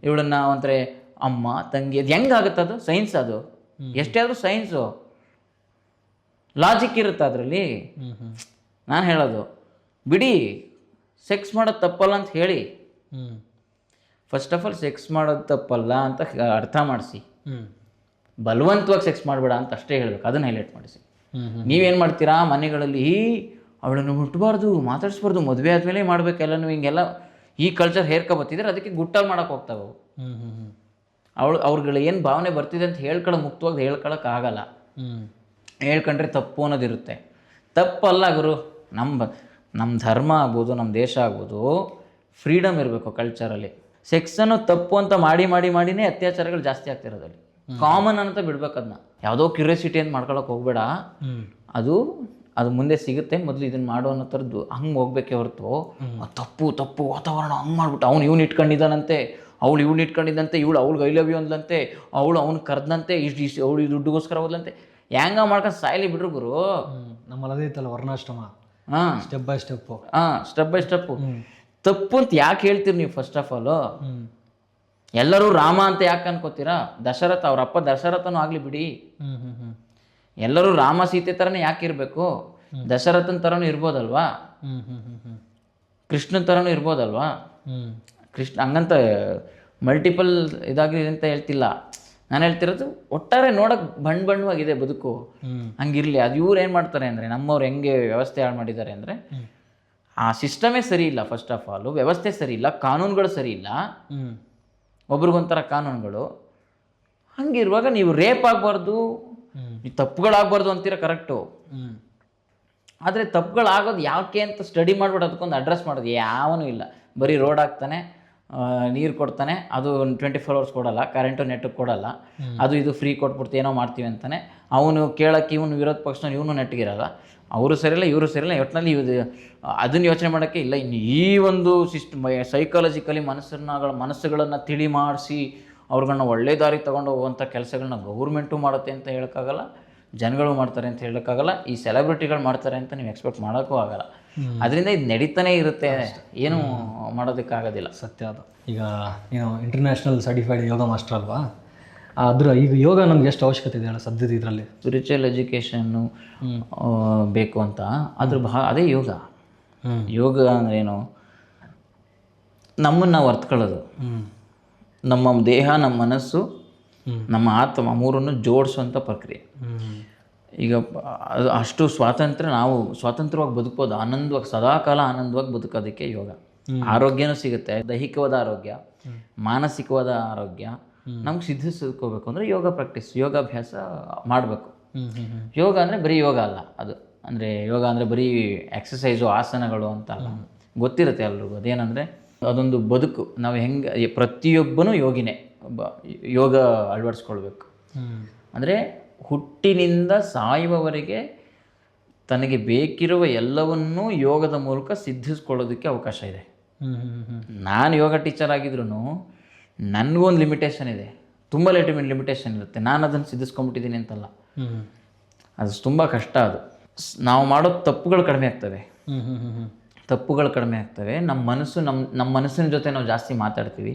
ಇವಳನ್ನ ಒಂಥರ ಅಮ್ಮ ತಂಗಿ, ಅದು ಹೆಂಗಾಗುತ್ತದು? ಸೈನ್ಸ್ ಅದು, ಎಷ್ಟೇ ಆದರೂ ಸೈನ್ಸು, ಲಾಜಿಕ್ ಇರುತ್ತೆ ಅದರಲ್ಲಿ. ನಾನು ಹೇಳೋದು ಬಿಡಿ, ಸೆಕ್ಸ್ ಮಾಡೋದು ತಪ್ಪಲ್ಲ ಅಂತ ಹೇಳಿ. ಫಸ್ಟ್ ಆಫ್ ಆಲ್ ಸೆಕ್ಸ್ ಮಾಡೋದು ತಪ್ಪಲ್ಲ ಅಂತ ಅರ್ಥ ಮಾಡಿಸಿ, ಬಲವಂತವಾಗಿ ಸೆಕ್ಸ್ ಮಾಡಬೇಡ ಅಂತ ಅಷ್ಟೇ ಹೇಳಬೇಕು, ಅದನ್ನು ಹೈಲೈಟ್ ಮಾಡಿಸಿ. ನೀವೇನು ಮಾಡ್ತೀರಾ ಮನೆಗಳಲ್ಲಿ, ಅವಳನ್ನು ಮುಟ್ಟಬಾರ್ದು, ಮಾತಾಡಿಸ್ಬಾರ್ದು, ಮದುವೆ ಆದಮೇಲೆ ಮಾಡಬೇಕೆಲ್ಲನೂ, ಹಿಂಗೆಲ್ಲ ಈ ಕಲ್ಚರ್ ಹೇರ್ಕೊಬತ್ತಿದ್ರೆ ಅದಕ್ಕೆ ಗುಟ್ಟಾಗಿ ಮಾಡೋಕೆ ಹೋಗ್ತಾವೆ. ಅವ್ರುಗಳು ಏನು ಭಾವನೆ ಬರ್ತಿದೆ ಅಂತ ಮುಕ್ತವಾಗಿ ಹೇಳ್ಕೊಳಕ್ಕಾಗಲ್ಲ. ಹೇಳ್ಕೊಂಡ್ರೆ ತಪ್ಪು ಅನ್ನೋದಿರುತ್ತೆ. ತಪ್ಪಲ್ಲ ಗುರು, ನಮ್ಮ ಧರ್ಮ ಆಗ್ಬೋದು, ನಮ್ಮ ದೇಶ ಆಗ್ಬೋದು, ಫ್ರೀಡಮ್ ಇರಬೇಕು ಕಲ್ಚರಲ್ಲಿ. ಸೆಕ್ಸನ್ನು ತಪ್ಪು ಅಂತ ಮಾಡಿನೇ ಅತ್ಯಾಚಾರಗಳು ಜಾಸ್ತಿ ಆಗ್ತಿರೋದಲ್ಲಿ. ಕಾಮನ್ ಅಂತ ಬಿಡ್ಬೇಕು ಅದನ್ನ, ಯಾವುದೋ ಕ್ಯೂರಿಯಾಸಿಟಿ ಅಂತ ಮಾಡ್ಕೊಳಕ್ಕೆ ಹೋಗ್ಬೇಡ. ಅದು ಮುಂದೆ ಸಿಗುತ್ತೆ, ಮೊದಲು ಇದನ್ನು ಮಾಡೋ ಅನ್ನೋ ಥರದ್ದು ಹಂಗೆ ಹೋಗ್ಬೇಕೇ ಹೊರತು ತಪ್ಪು ವಾತಾವರಣ ಹಂಗೆ ಮಾಡ್ಬಿಟ್ಟು ಅವ್ನು ಇಟ್ಕೊಂಡಿದ್ದಾನಂತೆ, ಇವಳು ಇಟ್ಕೊಂಡಿದ್ದಂತೆ, ಅವ್ಳಿಗೆ ಐ ಲವ್ ಯು ಅಂದ್ಲಂತೆ, ಅವ್ನು ಕರೆದಂತೆ, ಇಷ್ಟು ಅವಳು ದುಡ್ಡುಗೋಸ್ಕರ ಹೋದ್ಲಂತೆ, ಹೆಂಗ ಮಾಡ್ಕೊಂಡು ಸಾಯಲಿ ಬಿಡ್ರು ಗುರು. ನಮ್ಮಲ್ಲಿ ಅದೇ ಇತ್ತಲ್ಲ ವರ್ಣಾಶ್ರಮ, ಸ್ಟೆಪ್ ಬೈ ಸ್ಟೆಪ್ಪು. ತಪ್ಪು ಅಂತ ಯಾಕೆ ಹೇಳ್ತೀರಿ ನೀವು? ಫಸ್ಟ್ ಆಫ್ ಆಲು ಎಲ್ಲರೂ ರಾಮ ಅಂತ ಯಾಕೆ ಅನ್ಕೋತೀರಾ? ದಶರಥ, ಅವ್ರ ಅಪ್ಪ ದಶರಥನೂ ಆಗಲಿ ಬಿಡಿ, ಎಲ್ಲರೂ ರಾಮ ಸೀತೆ ಥರನೇ ಯಾಕೆ ಇರಬೇಕು? ದಶರಥನ ಥರನೂ ಇರ್ಬೋದಲ್ವಾ, ಕೃಷ್ಣನ ಥರನೂ ಇರ್ಬೋದಲ್ವಾ? ಕೃಷ್ಣ ಹಂಗಂತ ಮಲ್ಟಿಪಲ್ ಇದಾಗಿದೆ ಅಂತ ಹೇಳ್ತಿಲ್ಲ, ನಾನು ಹೇಳ್ತಿರೋದು ಒಟ್ಟಾರೆ ನೋಡೋಕೆ ಬಣ್ಣವಾಗಿದೆ ಬದುಕು, ಹಂಗಿರಲಿ. ಅದು ಇವ್ರು ಏನು ಮಾಡ್ತಾರೆ ಅಂದರೆ, ನಮ್ಮವ್ರು ಹೆಂಗೆ ವ್ಯವಸ್ಥೆ ಹಾಳು ಮಾಡಿದ್ದಾರೆ ಅಂದರೆ, ಆ ಸಿಸ್ಟಮೇ ಸರಿ ಇಲ್ಲ. ಫಸ್ಟ್ ಆಫ್ ಆಲು ವ್ಯವಸ್ಥೆ ಸರಿ ಇಲ್ಲ, ಕಾನೂನುಗಳು ಸರಿ ಇಲ್ಲ, ಒಬ್ರಿಗೊಂಥರ ಕಾನೂನುಗಳು. ಹಂಗಿರುವಾಗ ನೀವು ರೇಪ್ ಆಗಬಾರ್ದು, ತಪ್ಪುಗಳಾಗಬಾರ್ದು ಅಂತೀರ, ಕರೆಕ್ಟು. ಆದರೆ ತಪ್ಪುಗಳಾಗೋದು ಯಾಕೆ ಅಂತ ಸ್ಟಡಿ ಮಾಡ್ಬಿಟ್ಟು ಅದಕ್ಕೊಂದು ಅಡ್ರೆಸ್ ಮಾಡೋದು ಯಾವನೂ ಇಲ್ಲ. ಬರೀ ರೋಡ್ ಹಾಕ್ತಾನೆ, ನೀರು ಕೊಡ್ತಾನೆ, ಅದು 24 hours ಕೊಡಲ್ಲ, ಕರೆಂಟು ನೆಟ್ಟು ಕೊಡಲ್ಲ, ಇದು ಫ್ರೀ ಕೊಟ್ಬಿಡ್ತು ಏನೋ ಮಾಡ್ತೀವಿ ಅಂತಾನೆ. ಅವನು ಕೇಳೋಕ್ಕೆ ಇವನು ವಿರೋಧ ಪಕ್ಷನ ಇವನು ನೆಟ್ಟಿಗಿರಲ್ಲ, ಅವರು ಸರಿಯಿಲ್ಲ ಇವರು ಸರಿಯಿಲ್ಲ. ಒಟ್ಟಿನಲ್ಲಿ ಅದನ್ನು ಯೋಚನೆ ಮಾಡೋಕ್ಕೆ ಇಲ್ಲ. ಇನ್ನು ಈ ಒಂದು ಸೈಕಾಲಜಿಕಲಿ ಮನಸ್ಸುಗಳನ್ನು ತಿಳಿ ಮಾಡಿಸಿ ಅವ್ರುಗಳನ್ನ ಒಳ್ಳೆ ದಾರಿ ತೊಗೊಂಡು ಹೋಗುವಂಥ ಕೆಲಸಗಳನ್ನ ಗೌರ್ಮೆಂಟು ಮಾಡುತ್ತೆ ಅಂತ ಹೇಳೋಕ್ಕಾಗಲ್ಲ, ಜನಗಳು ಮಾಡ್ತಾರೆ ಅಂತ ಹೇಳೋಕ್ಕಾಗಲ್ಲ, ಈ ಸೆಲೆಬ್ರಿಟಿಗಳು ಮಾಡ್ತಾರೆ ಅಂತ ನೀವು ಎಕ್ಸ್ಪೆಕ್ಟ್ ಮಾಡೋಕ್ಕೂ ಆಗಲ್ಲ. ಅದರಿಂದ ಇದು ನಡೀತಾನೆ ಇರುತ್ತೆ, ಏನು ಮಾಡೋದಕ್ಕಾಗೋದಿಲ್ಲ. ಸತ್ಯ ಅದು. ಈಗ ನೀನು ಇಂಟರ್ನ್ಯಾಷನಲ್ ಸರ್ಟಿಫೈಡ್ ಯೋಗ ಮಾಸ್ಟರ್ ಅಲ್ವಾ, ಈಗ ಯೋಗ ನಮ್ಗೆ ಎಷ್ಟು ಅವಶ್ಯಕತೆ ಇದೆ ಅಲ್ಲ ಸದ್ಯದ ಇದರಲ್ಲಿ? ಸ್ಪಿರಿಚುವಲ್ ಎಜುಕೇಷನ್ನು ಬೇಕು ಅಂತ ಅದೇ ಯೋಗ. ಯೋಗ ಅಂದ್ರೇನು? ನಮ್ಮನ್ನು ನಾವು ಅರ್ಥಕೊಳ್ಳೋದು, ನಮ್ಮ ದೇಹ, ನಮ್ಮ ಮನಸ್ಸು, ನಮ್ಮ ಆತ್ಮ ಮೂರನ್ನು ಜೋಡಿಸುವಂಥ ಪ್ರಕ್ರಿಯೆ. ಈಗ ಅಷ್ಟು ನಾವು ಸ್ವಾತಂತ್ರ್ಯವಾಗಿ ಬದುಕೋದು, ಆನಂದವಾಗಿ ಸದಾಕಾಲ ಆನಂದವಾಗಿ ಬದುಕೋದಕ್ಕೆ ಯೋಗ. ಆರೋಗ್ಯನೂ ಸಿಗುತ್ತೆ, ದೈಹಿಕವಾದ ಆರೋಗ್ಯ, ಮಾನಸಿಕವಾದ ಆರೋಗ್ಯ ನಮ್ಗೆ ಸಿದ್ಧಿಸ್ಕೋಬೇಕು ಅಂದರೆ ಯೋಗ ಪ್ರಾಕ್ಟೀಸ್, ಯೋಗಾಭ್ಯಾಸ ಮಾಡಬೇಕು. ಯೋಗ ಅಂದರೆ ಬರೀ ಯೋಗ ಅಲ್ಲ, ಅದು ಅಂದರೆ ಯೋಗ ಅಂದರೆ ಬರೀ ಎಕ್ಸಸೈಸು ಆಸನಗಳು ಅಂತ ಅಲ್ಲ, ಗೊತ್ತಿರುತ್ತೆ ಎಲ್ರಿಗೂ. ಅದೇನೆಂದರೆ ಅದೊಂದು ಬದುಕು. ನಾವು ಹೆಂಗೆ ಪ್ರತಿಯೊಬ್ಬನೂ ಯೋಗಿನೇ, ಯೋಗ ಅಳವಡಿಸ್ಕೊಳ್ಬೇಕು. ಅಂದರೆ ಹುಟ್ಟಿನಿಂದ ಸಾಯುವವರೆಗೆ ತನಗೆ ಬೇಕಿರುವ ಎಲ್ಲವನ್ನೂ ಯೋಗದ ಮೂಲಕ ಸಿದ್ಧಿಸ್ಕೊಳ್ಳೋದಕ್ಕೆ ಅವಕಾಶ ಇದೆ. ನಾನು ಯೋಗ ಟೀಚರ್ ಆಗಿದ್ರೂ ನನಗೊಂದು ಲಿಮಿಟೇಷನ್ ಇದೆ, ತುಂಬ ಲಿಮಿಟೇಷನ್ ಇರುತ್ತೆ. ನಾನು ಅದನ್ನು ಸಿದ್ಧಿಸ್ಕೊಂಡ್ಬಿಟ್ಟಿದ್ದೀನಿ ಅಂತಲ್ಲ, ಅದು ತುಂಬ ಕಷ್ಟ. ಅದು ನಾವು ಮಾಡೋ ತಪ್ಪುಗಳು ಕಡಿಮೆ ಆಗ್ತವೆ, ನಮ್ಮ ಮನಸ್ಸಿನ ಜೊತೆ ನಾವು ಜಾಸ್ತಿ ಮಾತಾಡ್ತೀವಿ.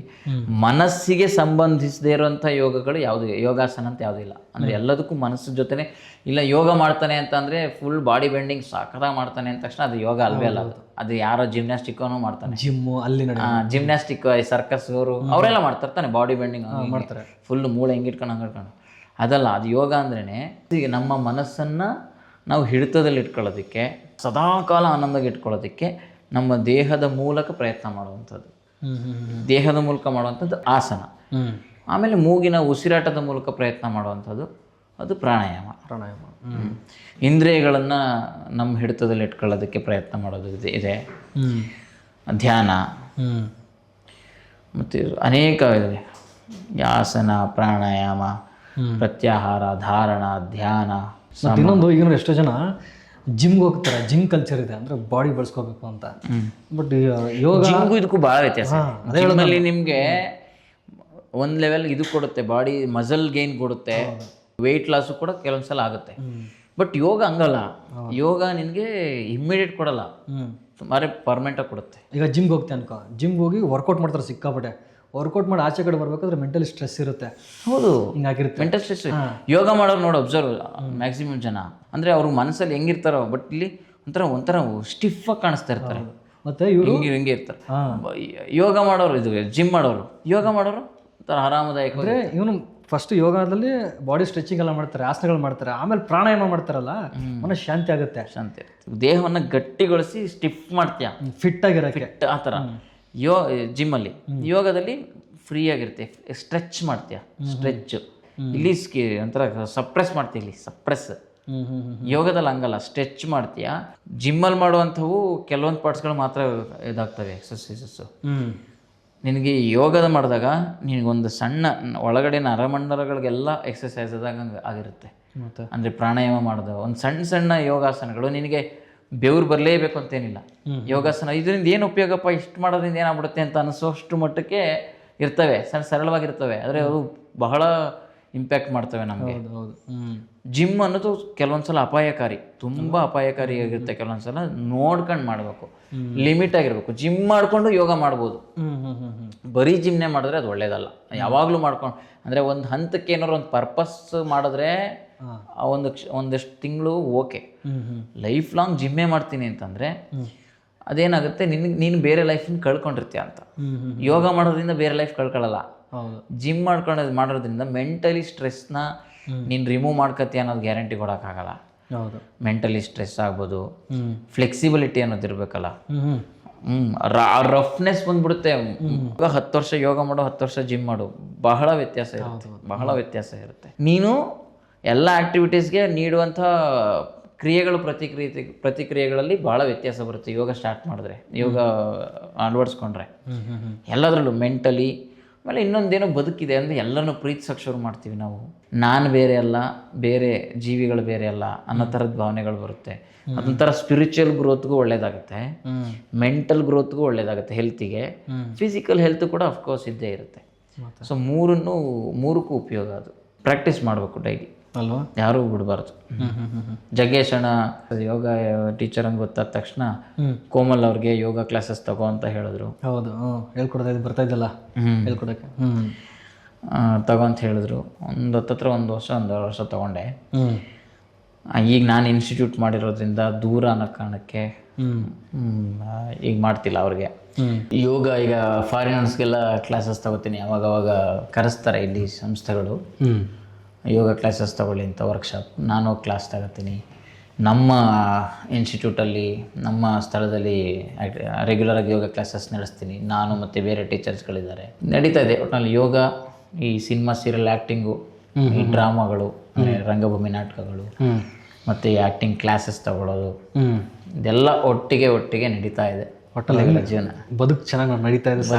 ಮನಸ್ಸಿಗೆ ಸಂಬಂಧಿಸದೇ ಇರುವಂಥ ಯೋಗಗಳು ಯಾವುದೇ ಯೋಗಾಸನ ಅಂತ ಯಾವುದೂ ಇಲ್ಲ. ಅಂದರೆ ಎಲ್ಲದಕ್ಕೂ ಮನಸ್ಸಿನ ಜೊತೆನೇ ಇಲ್ಲ. ಯೋಗ ಮಾಡ್ತಾನೆ ಅಂತ ಅಂದರೆ ಫುಲ್ ಬಾಡಿ ಬೆಂಡಿಂಗ್ ಸಾಕದಾಗ ಮಾಡ್ತಾನೆ ಅಂದ ತಕ್ಷಣ ಅದು ಯೋಗ ಅಲ್ವೇ ಅಲ್ಲ. ಅದು ಯಾರೋ ಜಿಮ್ನಾಸ್ಟಿಕ್ಕೂ ಮಾಡ್ತಾನೆ, ಜಿಮ್ನಾಸ್ಟಿಕ್ ಸರ್ಕಸ್ ಅವರೆಲ್ಲ ಮಾಡ್ತಾನೆ, ಬಾಡಿ ಬೆಂಡಿಂಗ್ ಮಾಡ್ತಾರೆ, ಫುಲ್ ಮೂಳೆ ಹೆಂಗಿಟ್ಕೊಂಡು ಹಂಗಿಟ್ಕೊಂಡು. ಅದಲ್ಲ, ಅದು ಯೋಗ ಅಂದ್ರೇ ನಮ್ಮ ಮನಸ್ಸನ್ನು ನಾವು ಹಿಡಿತದಲ್ಲಿ ಇಟ್ಕೊಳ್ಳೋದಕ್ಕೆ, ಸದಾಕಾಲ ಆನಂದವಾಗಿ ಇಟ್ಕೊಳ್ಳೋದಕ್ಕೆ ನಮ್ಮ ದೇಹದ ಮೂಲಕ ಪ್ರಯತ್ನ ಮಾಡುವಂಥದ್ದು, ದೇಹದ ಮೂಲಕ ಮಾಡುವಂಥದ್ದು ಆಸನ. ಆಮೇಲೆ ಮೂಗಿನ ಉಸಿರಾಟದ ಮೂಲಕ ಪ್ರಯತ್ನ ಮಾಡುವಂಥದ್ದು ಅದು ಪ್ರಾಣಾಯಾಮ. ಇಂದ್ರಿಯಗಳನ್ನು ನಮ್ಮ ಹಿಡಿತದಲ್ಲಿ ಇಟ್ಕೊಳ್ಳೋದಕ್ಕೆ ಪ್ರಯತ್ನ ಮಾಡೋದು ಇದೆ, ಧ್ಯಾನ, ಮತ್ತು ಅನೇಕ ಇದೆ. ಆಸನ, ಪ್ರಾಣಾಯಾಮ, ಪ್ರತ್ಯಾಹಾರ, ಧಾರಣ, ಧ್ಯಾನ. ಇನ್ನೊಂದು ಈಗಿನ ಎಷ್ಟೋ ಜನ ಜಿಮ್ಗೆ ಹೋಗ್ತಾರೆ, ಜಿಮ್ ಕಲ್ಚರ್ ಇದೆ ಅಂದರೆ ಬಾಡಿ ಬೆಳೆಸ್ಕೋಬೇಕು ಅಂತ. ಬಟ್ ಯೋಗ ಜಿಮ್ಗೂ ಇದಕ್ಕೂ ಭಾಳ ವ್ಯತ್ಯಾಸ. ಜಿಮ್ಮಲ್ಲಿ ನಿಮಗೆ ಒಂದು ಲೆವೆಲ್ ಇದು ಕೊಡುತ್ತೆ, ಬಾಡಿ ಮಸಲ್ ಗೇನ್ ಕೊಡುತ್ತೆ, ವೆಯ್ಟ್ ಲಾಸು ಕೂಡ ಕೆಲವೊಂದ್ಸಲ ಆಗುತ್ತೆ. ಬಟ್ ಯೋಗ ಹಂಗಲ್ಲ, ಯೋಗ ನಿನಗೆ ಇಮ್ಮಿಡಿಯೇಟ್ ಕೊಡಲ್ಲ, ಸುಮಾರು ಪರ್ಮನೆಂಟಾಗಿ ಕೊಡುತ್ತೆ. ಈಗ ಜಿಮ್ಗೆ ಹೋಗ್ತೆ ಅನ್ಕೋ, ಜಿಮ್ಗೆ ಹೋಗಿ ವರ್ಕೌಟ್ ಮಾಡ್ತಾರೆ ಸಿಕ್ಕಾಪಟ್ಟೆ. ವರ್ಕೌಟ್ ಮಾಡಿ ಆಚೆ ಕಡೆ ಬರ್ಬೇಕಾದ್ರೆ ಮೆಂಟಲಿ ಸ್ಟ್ರೆಸ್ ಇರುತ್ತೆ. ಹೌದು, ಹಿಂಗಾಗಿರುತ್ತೆ. Mental stress. ಯೋಗ ಮಾಡೋರು ನೋಡಿ ಅಬ್ಸರ್ವ್, ಮ್ಯಾಕ್ಸಿಮಮ್ ಜನ ಅಂದರೆ ಅವ್ರ ಮನಸ್ಸಲ್ಲಿ ಹೆಂಗಿರ್ತಾರೋ, ಬಟ್ ಇಲ್ಲಿ ಒಂಥರ ಸ್ಟಿಫಾಗಿ ಕಾಣಿಸ್ತಾ ಇರ್ತಾರೆ. ಮತ್ತೆ ಇವರು ಹಿಂಗೆ ಇರ್ತಾರೆ. ಯೋಗ ಮಾಡೋರು, ಇದು ಜಿಮ್ ಮಾಡೋರು, ಯೋಗ ಮಾಡೋರು ಒಂಥರ ಆರಾಮದಾಯಕ. ಅಂದರೆ ಇವನು ಫಸ್ಟ್ ಯೋಗದಲ್ಲಿ ಬಾಡಿ ಸ್ಟ್ರೆಚಿಂಗ್ ಎಲ್ಲ ಮಾಡ್ತಾರೆ, ಆಸನಗಳು ಮಾಡ್ತಾರೆ, ಆಮೇಲೆ ಪ್ರಾಣಾಯಾಮ ಮಾಡ್ತಾರಲ್ಲ, ಮನಸ್ಸು ಶಾಂತಿ ಆಗುತ್ತೆ. ಶಾಂತಿ ಇರುತ್ತೆ, ದೇಹವನ್ನು ಗಟ್ಟಿಗೊಳಿಸಿ ಸ್ಟಿಫ್ ಮಾಡ್ತೀಯ, ಫಿಟ್ ಆಗಿರೋಕ್ಕೆ. ಆ ಥರ ಜಿಮ್ಮಲ್ಲಿ. ಯೋಗದಲ್ಲಿ ಫ್ರೀ ಆಗಿರುತ್ತೆ, ಸ್ಟ್ರೆಚ್ ಮಾಡ್ತೀಯ, ಸ್ಟ್ರೆಚ್. ಇಲ್ಲಿ ಒಂಥರ ಸಪ್ರೆಸ್ ಮಾಡ್ತೀಯ, ಇಲ್ಲಿ ಸಪ್ರೆಸ್. ಯೋಗದಲ್ಲಿ ಹಂಗಲ್ಲ, ಸ್ಟ್ರೆಚ್ ಮಾಡ್ತೀಯ. ಜಿಮ್ಮಲ್ಲಿ ಮಾಡುವಂಥವು ಕೆಲವೊಂದು ಪಾರ್ಟ್ಸ್ಗಳು ಮಾತ್ರ ಇದಾಗ್ತವೆ, ಎಕ್ಸಸೈಸಸ್ಸು. ನಿನಗೆ ಯೋಗದ ಮಾಡಿದಾಗ ನಿನಗೊಂದು ಸಣ್ಣ ಒಳಗಡೆ ನರಮಂಡಲಗಳಿಗೆಲ್ಲ ಎಕ್ಸಸೈಸ್ ಆದಾಗ ಆಗಿರುತ್ತೆ. ಅಂದರೆ ಪ್ರಾಣಾಯಾಮ ಮಾಡಿದಾಗ ಒಂದು ಸಣ್ಣ ಯೋಗಾಸನಗಳು, ನಿನಗೆ ಬೆವರು ಬರಲೇಬೇಕು ಅಂತೇನಿಲ್ಲ. ಯೋಗಾಸನ ಇದರಿಂದ ಏನು ಉಪಯೋಗಪ್ಪ, ಇಷ್ಟು ಮಾಡೋದ್ರಿಂದ ಏನಾಗ್ಬಿಡುತ್ತೆ ಅಂತ ಅನಿಸೋಷ್ಟು ಮಟ್ಟಕ್ಕೆ ಇರ್ತವೆ, ಸರಳವಾಗಿರ್ತವೆ, ಆದರೆ ಅವು ಬಹಳ ಇಂಪ್ಯಾಕ್ಟ್ ಮಾಡ್ತವೆ ನಮಗೆ. ಜಿಮ್ ಅನ್ನೋದು ಕೆಲವೊಂದ್ಸಲ ಅಪಾಯಕಾರಿ, ತುಂಬ ಅಪಾಯಕಾರಿಯಾಗಿರುತ್ತೆ. ಕೆಲವೊಂದ್ಸಲ ನೋಡ್ಕೊಂಡು ಮಾಡಬೇಕು, ಲಿಮಿಟ್ ಆಗಿರ್ಬೇಕು. ಜಿಮ್ ಮಾಡಿಕೊಂಡು ಯೋಗ ಮಾಡ್ಬೋದು, ಬರೀ ಜಿಮ್ನೇ ಮಾಡಿದ್ರೆ ಅದು ಒಳ್ಳೇದಲ್ಲ. ಯಾವಾಗಲೂ ಮಾಡ್ಕೊಂಡು, ಅಂದರೆ ಒಂದು ಹಂತಕ್ಕೆ ಏನಾದ್ರು ಒಂದು ಪರ್ಪಸ್ ಮಾಡಿದ್ರೆ ಒಂದಷ್ಟು ತಿಂಗಳು ಓಕೆ. ಲೈಫ್ ಲಾಂಗ್ ಜಿಮ್ಮೇ ಮಾಡ್ತೀನಿ ಅಂತಂದರೆ ಅದೇನಾಗುತ್ತೆ, ನೀನು ಬೇರೆ ಲೈಫನ್ನ ಕಳ್ಕೊಂಡಿರ್ತೀಯ ಅಂತ. ಯೋಗ ಮಾಡೋದ್ರಿಂದ ಬೇರೆ ಲೈಫ್ ಕಳ್ಕೊಳ್ಳಲ್ಲ. ಜಿಮ್ ಮಾಡೋದ್ರಿಂದ ಮೆಂಟಲಿ ಸ್ಟ್ರೆಸ್ನ ನೀನು ರಿಮೂವ್ ಮಾಡ್ಕತ್ತೀಯ ಅನ್ನೋದು ಗ್ಯಾರಂಟಿ ಕೊಡೋಕ್ಕಾಗಲ್ಲ. ಮೆಂಟಲಿ ಸ್ಟ್ರೆಸ್ ಆಗ್ಬೋದು, ಫ್ಲೆಕ್ಸಿಬಿಲಿಟಿ ಅನ್ನೋದು ಇರಬೇಕಲ್ಲ. ರಫ್ನೆಸ್ ಬಂದ್ಬಿಡುತ್ತೆ. 10 ವರ್ಷ ಯೋಗ ಮಾಡು, 10 ವರ್ಷ ಜಿಮ್ ಮಾಡು, ಬಹಳ ವ್ಯತ್ಯಾಸ ಇರುತ್ತೆ, ಬಹಳ ವ್ಯತ್ಯಾಸ ಇರುತ್ತೆ. ನೀನು ಎಲ್ಲ ಆ್ಯಕ್ಟಿವಿಟೀಸ್ಗೆ ನೀಡುವಂಥ ಕ್ರಿಯೆಗಳು, ಪ್ರತಿಕ್ರಿಯೆಗಳಲ್ಲಿ ಭಾಳ ವ್ಯತ್ಯಾಸ ಬರುತ್ತೆ ಯೋಗ ಸ್ಟಾರ್ಟ್ ಮಾಡಿದ್ರೆ, ಯೋಗ ಅಳವಡಿಸ್ಕೊಂಡ್ರೆ. ಎಲ್ಲದರಲ್ಲೂ ಮೆಂಟಲಿ. ಆಮೇಲೆ ಇನ್ನೊಂದೇನೋ ಬದುಕಿದೆ ಅಂದರೆ ಎಲ್ಲನೂ ಪ್ರೀತಿಸೋಕೆ ಶುರು ಮಾಡ್ತೀವಿ ನಾವು. ನಾನು ಬೇರೆ ಅಲ್ಲ, ಬೇರೆ ಜೀವಿಗಳು ಬೇರೆ ಅಲ್ಲ ಅನ್ನೋ ಥರದ ಭಾವನೆಗಳು ಬರುತ್ತೆ. ಅದೊಂಥರ ಸ್ಪಿರಿಚುವಲ್ ಗ್ರೋತ್ಗೂ ಒಳ್ಳೇದಾಗುತ್ತೆ, ಮೆಂಟಲ್ ಗ್ರೋತ್ಗೂ ಒಳ್ಳೇದಾಗುತ್ತೆ, ಹೆಲ್ತಿಗೆ. ಫಿಸಿಕಲ್ ಹೆಲ್ತ್ ಕೂಡ ಅಫ್ಕೋರ್ಸ್ ಇದ್ದೇ ಇರುತ್ತೆ. ಸೊ ಮೂರಕ್ಕೂ ಉಪಯೋಗ. ಅದು ಪ್ರಾಕ್ಟೀಸ್ ಮಾಡಬೇಕು ಡೈಲಿ ಅಲ್ವಾ, ಯಾರೂ ಬಿಡಬಾರ್ದು. ಜಗ್ಗೇಶಣ್ಣ ಯೋಗ ಟೀಚರ್ ಅಂತ ಗೊತ್ತಾದ ತಕ್ಷಣ ಕೋಮಲ್ ಅವ್ರಿಗೆ ಯೋಗ ಕ್ಲಾಸಸ್ ತಗೋ ಅಂತ ಹೇಳಿದ್ರು. ಹೌದು, ಹೇಳ್ಕೊಡ್ತಾ ಬರ್ತಾ ಇದ್ದಲ್ಲ ಹೇಳ್ಕೊಡಕ್ಕೆ, ತಗೋ ಅಂತ ಹೇಳಿದ್ರು. ಒಂದು ವರ್ಷ ತಗೊಂಡೆ. ಈಗ ನಾನು ಇನ್ಸ್ಟಿಟ್ಯೂಟ್ ಮಾಡಿರೋದ್ರಿಂದ ದೂರ ಅನ್ನೋ ಕಾರಣಕ್ಕೆ ಈಗ ಮಾಡ್ತಿಲ್ಲ ಅವ್ರಿಗೆ. ಯೋಗ ಈಗ ಫಾರಿನರ್ಸ್ಗೆಲ್ಲ ಕ್ಲಾಸಸ್ ತಗೋತೀನಿ, ಅವಾಗವಾಗ ಕರೆಸ್ತಾರೆ ಇಲ್ಲಿ ಸಂಸ್ಥೆಗಳು, ಯೋಗ ಕ್ಲಾಸಸ್ ತಗೊಳ್ಳಿ ಅಂತ ವರ್ಕ್ಶಾಪ್. ನಾನು ಕ್ಲಾಸ್ ತಗೋತೀನಿ. ನಮ್ಮ ಇನ್ಸ್ಟಿಟ್ಯೂಟಲ್ಲಿ, ನಮ್ಮ ಸ್ಥಳದಲ್ಲಿ ರೆಗ್ಯುಲರಾಗಿ ಯೋಗ ಕ್ಲಾಸಸ್ ನಡೆಸ್ತೀನಿ ನಾನು, ಮತ್ತು ಬೇರೆ ಟೀಚರ್ಸ್ಗಳಿದ್ದಾರೆ. ನಡೀತಾ ಇದೆ ಒಟ್ಟಿನಲ್ಲಿ ಯೋಗ. ಈ ಸಿನಿಮಾ, ಸೀರಿಯಲ್ ಆ್ಯಕ್ಟಿಂಗು, ಈ ಡ್ರಾಮಾಗಳು, ರಂಗಭೂಮಿ ನಾಟಕಗಳು, ಮತ್ತು ಆ್ಯಕ್ಟಿಂಗ್ ಕ್ಲಾಸಸ್ ತಗೊಳ್ಳೋದು, ಇದೆಲ್ಲ ಒಟ್ಟಿಗೆ ನಡೀತಾ ಇದೆ. ಒಟ್ಟಲ್ಲಿ ಜೀವನ ಬದುಕು ಚೆನ್ನಾಗಿ ನಡೀತಾ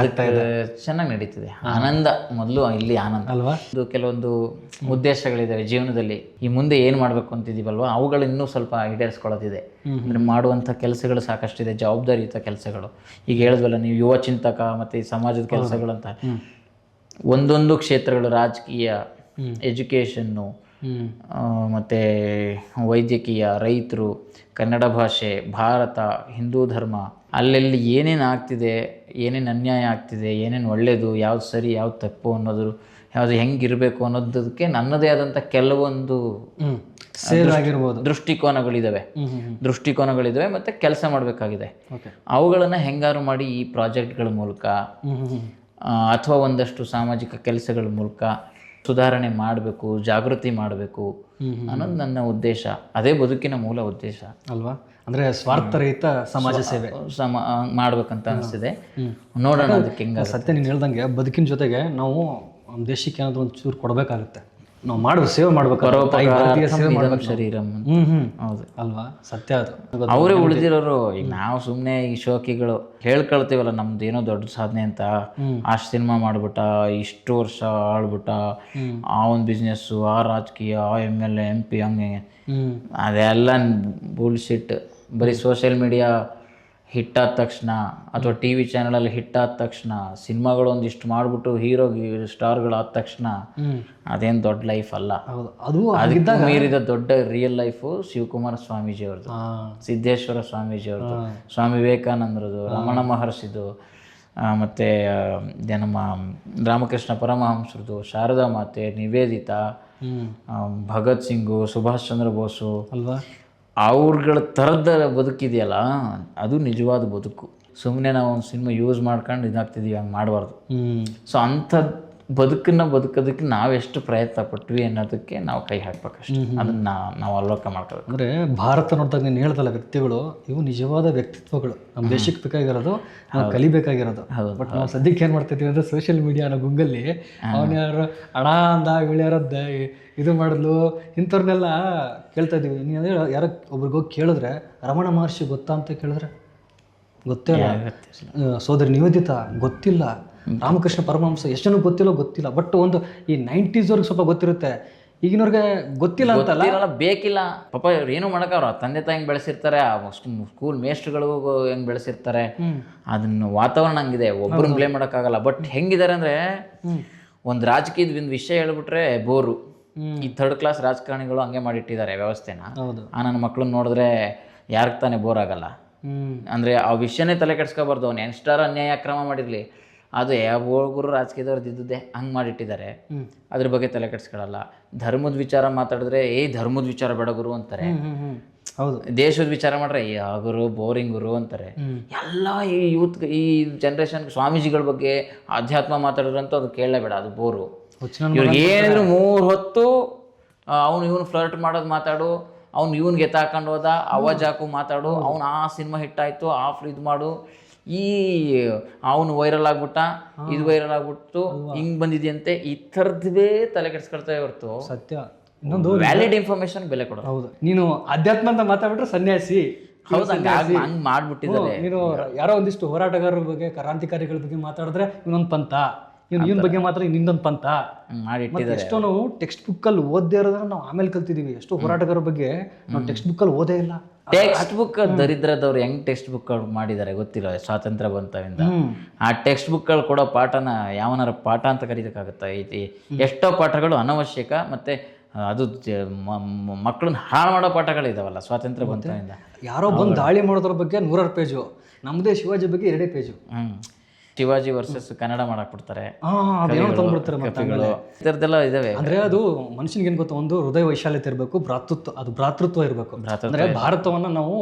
ಇದೆ, ಚೆನ್ನಾಗಿ ನಡೀತಿದೆ. ಆನಂದ ಮೊದಲು, ಇಲ್ಲಿ ಆನಂದ ಅಲ್ವಾ. ಇದು ಕೆಲವೊಂದು ಉದ್ದೇಶಗಳಿದ್ದಾವೆ ಜೀವನದಲ್ಲಿ. ಈ ಮುಂದೆ ಏನು ಮಾಡಬೇಕು ಅಂತಿದ್ದೀವಲ್ವ, ಅವುಗಳು ಇನ್ನೂ ಸ್ವಲ್ಪ ಈಡೇರಿಸ್ಕೊಳ್ಳೋದಿದೆ. ಅಂದರೆ ಮಾಡುವಂಥ ಕೆಲಸಗಳು ಸಾಕಷ್ಟಿದೆ, ಜವಾಬ್ದಾರಿಯುತ ಕೆಲಸಗಳು. ಈಗ ಹೇಳಿದ್ವಲ್ಲ ನೀವು, ಯುವ ಚಿಂತಕ ಮತ್ತು ಈ ಸಮಾಜದ ಕೆಲಸಗಳಂತ ಒಂದೊಂದು ಕ್ಷೇತ್ರಗಳು, ರಾಜಕೀಯ, ಎಜುಕೇಷನ್ನು, ಮತ್ತು ವೈದ್ಯಕೀಯ, ರೈತರು, ಕನ್ನಡ ಭಾಷೆ, ಭಾರತ, ಹಿಂದೂ ಧರ್ಮ, ಅಲ್ಲೆಲ್ಲಿ ಏನೇನು ಆಗ್ತಿದೆ, ಏನೇನು ಅನ್ಯಾಯ ಆಗ್ತಿದೆ, ಏನೇನು ಒಳ್ಳೆಯದು, ಯಾವ್ದು ಸರಿ, ಯಾವ್ದು ತಪ್ಪು ಅನ್ನೋದು, ಯಾವುದು ಹೆಂಗಿರಬೇಕು ಅನ್ನೋದಕ್ಕೆ ನನ್ನದೇ ಆದಂಥ ಕೆಲವೊಂದು ದೃಷ್ಟಿಕೋನಗಳಿದ್ದಾವೆ ಮತ್ತು ಕೆಲಸ ಮಾಡಬೇಕಾಗಿದೆ. ಅವುಗಳನ್ನು ಹೆಂಗಾರು ಮಾಡಿ ಈ ಪ್ರಾಜೆಕ್ಟ್ಗಳ ಮೂಲಕ ಅಥವಾ ಒಂದಷ್ಟು ಸಾಮಾಜಿಕ ಕೆಲಸಗಳ ಮೂಲಕ ಸುಧಾರಣೆ ಮಾಡಬೇಕು, ಜಾಗೃತಿ ಮಾಡಬೇಕು ಅನ್ನೋದು ನನ್ನ ಉದ್ದೇಶ. ಅದೇ ಬದುಕಿನ ಮೂಲ ಉದ್ದೇಶ ಅಲ್ವಾ. ಅಂದರೆ ಸ್ವಾರ್ಥರಹಿತ ಸಮಾಜ ಸೇವೆ ಮಾಡ್ಬೇಕಂತ ಅನಿಸ್ತಿದೆ. ನೋಡೋಣ ಅದಕ್ಕೆ ಹೆಂಗೆ. ಸತ್ಯ ನೀನು ಹೇಳ್ದಂಗೆ ಬದುಕಿನ ಜೊತೆಗೆ ನಾವು ದೇಶಕ್ಕೆ ಏನಾದರೂ ಒಂದು ಚೂರು ಕೊಡಬೇಕಾಗುತ್ತೆ. ನಾವು ಮಾಡುವ ಸೇವೆ ಮಾಡ್ಬೇಕು, ತಾಯಿ ಭಾರತೀಯ ಸೇವೆ ಮಾಡ್ಬೇಕು. ಶರೀರಂ. ಹೌದು ಅಲ್ವಾ, ಸತ್ಯ ಅದು. ಅವರೇ ಉಳಿದಿರೋರು. ಈಗ ನಾವು ಸುಮ್ಮನೆ ಈ ಶೋಕಿಗಳು ಹೇಳ್ಕೊಳ್ತೀವಲ್ಲ ನಮ್ದು ಏನೋ ದೊಡ್ಡ ಸಾಧನೆ ಅಂತ, ಅಷ್ಟು ಸಿನಿಮಾ ಮಾಡ್ಬಿಟ್ಟ, ಇಷ್ಟು ವರ್ಷ ಆಳ್ಬಿಟ್ಟ, ಆ ಒಂದು ಬಿಸ್ನೆಸ್ಸು, ಆ ರಾಜಕೀಯ, ಆ MLA MP ಹಂಗೆ, ಅದೆಲ್ಲ ಬುಲ್ಶಿಟ್. ಬರೀ ಸೋಷಿಯಲ್ ಮೀಡಿಯಾ ಹಿಟ್ಟಾದ ತಕ್ಷಣ ಅಥವಾ TV ಚಾನಲಲ್ಲಿ ಹಿಟ್ಟಾದ ತಕ್ಷಣ, ಸಿನಿಮಾಗಳು ಒಂದಿಷ್ಟು ಮಾಡಿಬಿಟ್ಟು ಹೀರೋ ಸ್ಟಾರ್ಗಳಾದ ತಕ್ಷಣ ಅದೇನು ದೊಡ್ಡ ಲೈಫ್ ಅಲ್ಲ. ಅದು ಅದಕ್ಕೆ ಮೀರಿದ ದೊಡ್ಡ ರಿಯಲ್ ಲೈಫು ಶಿವಕುಮಾರ ಸ್ವಾಮೀಜಿ ಅವ್ರದ್ದು, ಸಿದ್ದೇಶ್ವರ ಸ್ವಾಮೀಜಿ ಅವ್ರದ್ದು, ಸ್ವಾಮಿ ವಿವೇಕಾನಂದರದು, ರಮಣ ಮಹರ್ಷಿದು, ಮತ್ತು ನಮ್ಮ ರಾಮಕೃಷ್ಣ ಪರಮಹಂಸರದು, ಶಾರದಾ ಮಾತೆ, ನಿವೇದಿತಾ, ಭಗತ್ ಸಿಂಗು, ಸುಭಾಷ್ ಚಂದ್ರ ಬೋಸು ಅಲ್ವಾ, ಅವ್ರಗಳ ಥರದ ಬದುಕಿದೆಯಲ್ಲ, ಅದು ನಿಜವಾದ ಬದುಕು. ಸುಮ್ಮನೆ ನಾವು ಒಂದು ಸಿನಿಮಾ ಯೂಸ್ ಮಾಡ್ಕೊಂಡು ಇದಾಗ್ತಿದ್ದೀವಿ, ಹಂಗೆ ಮಾಡಬಾರ್ದು. ಸೊ ಅಂಥ ಬದುಕನ್ನು ಬದುಕೋದಕ್ಕೆ ನಾವೆಷ್ಟು ಪ್ರಯತ್ನ ಪಟ್ವಿ ಅನ್ನೋದಕ್ಕೆ ನಾವು ಕೈ ಹಾಕ್ಬೇಕಷ್ಟೆ. ಅದನ್ನು ನಾವು ಅವಲೋಕನ ಮಾಡ್ಕೋಬೇಕು. ಅಂದರೆ ಭಾರತ ನೋಡಿದಾಗ ನೀನು ಹೇಳ್ದಲ್ಲ, ವ್ಯಕ್ತಿಗಳು ಇವು ನಿಜವಾದ ವ್ಯಕ್ತಿತ್ವಗಳು, ನಮ್ಮ ದೇಶಕ್ಕೆ ಬೇಕಾಗಿರೋದು, ನಾವು ಕಲಿಬೇಕಾಗಿರೋದು. ಬಟ್ ನಾವು ಸದ್ಯಕ್ಕೆ ಏನು ಮಾಡ್ತಿದ್ದೀವಿ ಅಂದರೆ ಸೋಷಿಯಲ್ ಮೀಡಿಯಾನ ಗುಂಗಲ್ಲಿ ಅವನು ಯಾರು ಹಣ ಅಂದ ಇಳ್ಯಾರದ್ದ ಇದು ಮಾಡಿದ್ಲು ಇಂಥವ್ರನ್ನೆಲ್ಲ ಕೇಳ್ತಾ ಇದ್ದೀವಿ. ನೀನು ಅದೇ ಯಾರೋ ಒಬ್ರಿಗೆ ಹೋಗಿ ಕೇಳಿದ್ರೆ ರಮಣ ಮಹರ್ಷಿ ಗೊತ್ತಾ ಅಂತ ಕೇಳಿದ್ರೆ ಗೊತ್ತೇ ಇಲ್ಲ, ಸೋದರಿ ನಿವೇದಿತಾ ಗೊತ್ತಿಲ್ಲ, ರಾಮಕೃಷ್ಣ ಪರಮಹಂಸ ಎಷ್ಟು ಜನಕ್ಕೆ ಗೊತ್ತಿಲ್ಲ. ಬಟ್ ಒಂದು ಈ 90s ಸ್ವಲ್ಪ ಗೊತ್ತಿರುತ್ತೆ, ಈಗಿನವ್ರಿಗೆ ಗೊತ್ತಿಲ್ಲ ಅಂತಲ್ಲ, ಬೇಕಿಲ್ಲ ಪಾಪ. ಅವ್ರು ಏನೂ ಮಾಡೋಕೆ ಅವ್ರ ತಂದೆ ತಾಯಿ ಹೆಂಗೆ ಬೆಳೆಸಿರ್ತಾರೆ, ಸ್ಕೂಲ್ ಮೇಸ್ಟ್ರುಗಳು ಹೆಂಗೆ ಬೆಳೆಸಿರ್ತಾರೆ, ಅದನ್ನು ವಾತಾವರಣ ಹಂಗಿದೆ, ಒಬ್ಬರನ್ನ ಬ್ಲೇಮ್ ಮಾಡೋಕ್ಕಾಗಲ್ಲ. ಬಟ್ ಹೆಂಗಿದ್ದಾರೆ ಅಂದರೆ, ಒಂದು ರಾಜಕೀಯದ ಒಂದು ವಿಷಯ ಹೇಳ್ಬಿಟ್ರೆ ಬೋರು. ಈ 3rd ಕ್ಲಾಸ್ ರಾಜಕಾರಣಿಗಳು ಹಂಗೆ ಮಾಡಿಟ್ಟಿದ್ದಾರೆ ವ್ಯವಸ್ಥೆನ. ನನ್ನ ಮಕ್ಳನ್ನ ನೋಡಿದ್ರೆ ಯಾರಿಗೆ ತಾನೇ ಬೋರ್ ಆಗಲ್ಲ? ಅಂದರೆ ಆ ವಿಷಯನೇ ತಲೆ ಕೆಡ್ಸ್ಕೊಬಾರ್ದು. ಅವ್ನು ಎಷ್ಟಾರ ಅನ್ಯಾಯ ಅಕ್ರಮ ಮಾಡಿರಲಿ, ಅದು ಯಾವ ಗುರು ರಾಜಕೀಯದವ್ರದ್ದು ಇದ್ದುದೇ ಹಂಗೆ ಮಾಡಿಟ್ಟಿದ್ದಾರೆ, ಅದ್ರ ಬಗ್ಗೆ ತಲೆ ಕೆಡ್ಸ್ಕೊಳ್ಳಲ್ಲ. ಧರ್ಮದ ವಿಚಾರ ಮಾತಾಡಿದ್ರೆ ಧರ್ಮದ ವಿಚಾರ ಬೇಡ ಗುರು ಅಂತಾರೆ. ಹೌದು, ದೇಶದ ವಿಚಾರ ಮಾಡ್ರೆ ಗುರು ಬೋರಿಂಗ್ ಗುರು ಅಂತಾರೆ. ಎಲ್ಲ ಈ ಈ ಜನ್ರೇಷನ್ ಸ್ವಾಮೀಜಿಗಳ ಬಗ್ಗೆ ಅಧ್ಯಾತ್ಮ ಮಾತಾಡಿದ್ರಂತೂ ಅದು ಕೇಳಲೇಬೇಡ, ಅದು ಬೋರು. ಇವ್ರಿಗೆ ಏನಿದ್ರು 3 ಹೊತ್ತು ಅವನು ಇವನು ಫ್ಲರ್ಟ್ ಮಾಡೋದು ಮಾತಾಡು, ಅವ್ನು ಇವನ್ಗೆ ಎತ್ತಾಕೊಂಡು ಹೋದ, ಅವಾಜಾಕು ಮಾತಾಡು, ಅವ್ನು ಆ ಸಿನಿಮಾ ಹಿಟ್ಟಾಯಿತು, ಇದು ಮಾಡು, ಈ ಅವನು ವೈರಲ್ ಆಗ್ಬಿಟ್ಟ, ಇದು ವೈರಲ್ ಆಗ್ಬಿಟ್ಟು ಹಿಂಗೆ ಬಂದಿದೆಯಂತೆ, ಈ ಥರದ್ದೇ ತಲೆ ಕೆಡ್ಸ್ಕೊಳ್ತಾ ಹೊರತು ಸತ್ಯ ಇನ್ನೊಂದು ವ್ಯಾಲಿಡ್ ಇನ್ಫಾರ್ಮೇಶನ್ ಬೆಲೆ ಕೊಡೋದು. ಹೌದು, ನೀನು ಅಧ್ಯಾತ್ಮ ಅಂತ ಮಾತಾಡ್ಬಿಟ್ರೆ ಸನ್ಯಾಸಿ. ಹೌದು, ಹಂಗೆ ಮಾಡ್ಬಿಟ್ಟಿದ್ದಾರೆ. ನೀನು ಯಾರೋ ಒಂದಿಷ್ಟು ಹೋರಾಟಗಾರರ ಬಗ್ಗೆ, ಕ್ರಾಂತಿಕಾರಿಗಳ ಬಗ್ಗೆ ಮಾತಾಡಿದ್ರೆ ಇನ್ನೊಂದು ಪಂಥ, ಇವನ್ ಬಗ್ಗೆ ಮಾತ್ರ ಇನ್ನೊಂದು ಪಂಥ ಮಾಡಿಟ್ಟಿದ್ದಾರೆ. ಎಷ್ಟೋ ನಾವು ಟೆಕ್ಸ್ಟ್ ಬುಕ್ಕಲ್ಲಿ ಓದದೇ ಇರೋದನ್ನ ನಾವು ಆಮೇಲೆ ಕಲ್ತಿದ್ದೀವಿ. ಎಷ್ಟೋ ಹೋರಾಟಗಾರರ ಬಗ್ಗೆ ನಾವು ಟೆಕ್ಸ್ಟ್ ಬುಕ್ಕಲ್ಲಿ ಓದೇ ಇಲ್ಲ. ಟೆಕ್ಸ್ಟ್ ಬುಕ್ ದರಿದ್ರದವ್ರು ಹೆಂಗ್ ಟೆಕ್ಸ್ಟ್ ಬುಕ್ ಮಾಡಿದ್ದಾರೆ ಗೊತ್ತಿಲ್ಲ. ಸ್ವಾತಂತ್ರ್ಯ ಬಂತವಿಂದ ಆ ಟೆಕ್ಸ್ಟ್ ಬುಕ್ಗಳು ಕೊಡೋ ಪಾಠನ ಯಾವನಾರ ಪಾಠ ಅಂತ ಕರೀದಕ್ಕಾಗತ್ತಾ? ಐತಿ ಎಷ್ಟೋ ಪಾಠಗಳು ಅನವಶ್ಯಕ, ಮತ್ತೆ ಅದು ಮಕ್ಕಳನ್ನ ಹಾಳು ಮಾಡೋ ಪಾಠಗಳಿದಾವಲ್ಲ ಸ್ವಾತಂತ್ರ್ಯ ಬಂತವಿಂದ. ಯಾರೋ ಬಂದು ದಾಳಿ ಮಾಡೋದ್ರ ಬಗ್ಗೆ 100 ಪೇಜು, ನಮ್ಮದೇ ಶಿವಾಜಿ ಬಗ್ಗೆ 2 ಪೇಜು. ಶಿವಾಜಿ ವರ್ಸಸ್ ಕನ್ನಡ ಮಾಡಕ್ ಬಿಡ್ತಾರೆ, ಇದರದೆಲ್ಲ ಇದಾವೆ. ಅಂದ್ರೆ ಅದು ಮನುಷ್ಯನಿಗೆ ಏನ್ ಗೊತ್ತಾ, ಒಂದು ಹೃದಯ ವೈಶಾಲ್ಯತೆ ಇರಬೇಕು, ಭ್ರಾತೃತ್ವ ಇರಬೇಕು. ಅಂದ್ರೆ ಭಾರತವನ್ನ ನಾವು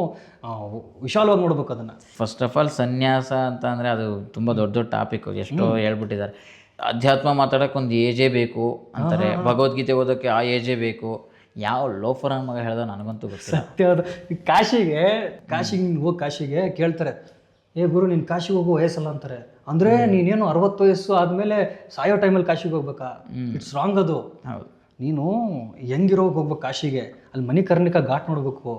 ವಿಶಾಲವಾಗಿ ನೋಡ್ಬೇಕು ಅದನ್ನ. ಫಸ್ಟ್ ಆಫ್ ಆಲ್ ಸನ್ಯಾಸ ಅಂತ ಅಂದ್ರೆ ಅದು ತುಂಬಾ ದೊಡ್ಡ ಟಾಪಿಕ್, ಎಷ್ಟೋ ಹೇಳ್ಬಿಟ್ಟಿದ್ದಾರೆ. ಅಧ್ಯಾತ್ಮ ಮಾತಾಡಕ್ಕೆ ಒಂದು ಏಜೇ ಬೇಕು ಅಂತಾರೆ, ಭಗವದ್ಗೀತೆ ಓದೋಕ್ಕೆ ಆ ಏಜೇ ಬೇಕು. ಯಾವ ಲೋಫರ್ ಮಗ ಹೇಳ್ದ ನನಗಂತೂ ಗೊತ್ತಿಲ್ಲ. ಸತ್ಯ. ಕಾಶಿಗೆ ಹೋಗಿ ಕಾಶಿಗೆ ಕೇಳ್ತಾರೆ, ಗುರು ನೀನು ಕಾಶಿಗೆ ಹೋಗೋ ವಯಸ್ಸಲ್ಲ ಅಂತಾರೆ. ಅಂದರೆ ನೀನೇನು 60 ವಯಸ್ಸು ಆದಮೇಲೆ ಸಾಯೋ ಟೈಮಲ್ಲಿ ಕಾಶಿಗೆ ಹೋಗ್ಬೇಕಾ? ಇಟ್ಸ್ ರಾಂಗ್ ಅದು. ಹೌದು, ನೀನು ಹೆಂಗಿರೋಗಿ ಹೋಗ್ಬೇಕು ಕಾಶಿಗೆ, ಅಲ್ಲಿ ಮಣಿಕರ್ಣಿಕಾ ಘಾಟ್ ನೋಡ್ಬೇಕು,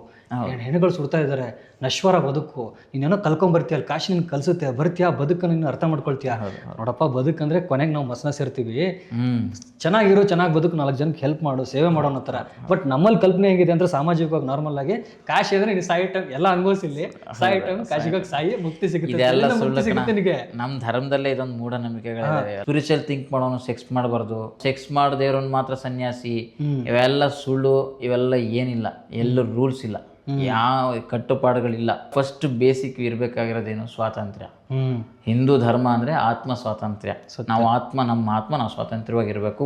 ಹೆಣಗಳು ಸುಡ್ತಾ ಇದ್ದಾರೆ, ನಶ್ವರ ಬದುಕು, ನೀನೇನೋ ಕಲ್ಕೊಂಬರ್ತೀಯ, ಅಲ್ಲಿ ಕಾಶಿ ನಿನ್ಗೆ ಕಲಿಸುತ್ತೆ, ಬರ್ತೀಯಾ, ಬದುಕನ್ನು ನೀನು ಅರ್ಥ ಮಾಡ್ಕೊಳ್ತೀಯ. ನೋಡಪ್ಪ, ಬದುಕಂದ್ರೆ ಕೊನೆಗೆ ನಾವು ಮಸ್ನ ಸೇರ್ತೀವಿ, ಚೆನ್ನಾಗಿ ಬದುಕು, 4 ಜನಕ್ಕೆ ಹೆಲ್ಪ್ ಮಾಡು, ಸೇವೆ ಮಾಡೋ ಅನ್ನೋ ಥರ. ಬಟ್ ನಮ್ಮಲ್ಲಿ ಕಲ್ಪನೆ ಹೇಗಿದೆ ಅಂದರೆ ಸಾಮಾಜಿಕವಾಗಿ ನಾರ್ಮಲ್ ಆಗಿ ಕಾಶಿ ಅಂದರೆ ನೀನು ಸಾಯಿ ಟೈಮ್ ಎಲ್ಲ ಅನುಭವಿಸಿಲ್ಲಿ, ಸಾಯಿ ಟೈಮ್ ಕಾಶಿಗೆ ಸಾಯಿ ಮುಕ್ತಿ ಸಿಗುತ್ತೆ ನಿನಗೆ. ನಮ್ಮ ಧರ್ಮದಲ್ಲೇ ಇದೊಂದು ಮೂಢನಂಬಿಕೆಗಳಿವೆ. ಸ್ಪಿರಿಚುವಲ್ ಥಿಂಕ್ ಮಾಡೋನು ಸೆಕ್ಸ್ ಮಾಡಬಾರ್ದು, ಸೆಕ್ಸ್ ಮಾಡದೇವ್ರನ್ನ ಮಾತ್ರ ಸನ್ಯಾಸಿ, ಇವೆಲ್ಲ ಸುಳ್ಳು. ಇವೆಲ್ಲ ಏನಿಲ್ಲ, ಎಲ್ಲೂ ರೂಲ್ಸ್ ಇಲ್ಲ, ಯಾವ ಕಟ್ಟುಪಾಡುಗಳಿಲ್ಲ. First basic ಇರಬೇಕಾಗಿರೋದೇನು? ಸ್ವಾತಂತ್ರ್ಯ. ಹಿಂದೂ ಧರ್ಮ ಅಂದರೆ ಆತ್ಮ ಸ್ವಾತಂತ್ರ್ಯ. ನಾವು ನಮ್ಮ ಆತ್ಮ ನಾವು ಸ್ವಾತಂತ್ರ್ಯವಾಗಿರಬೇಕು.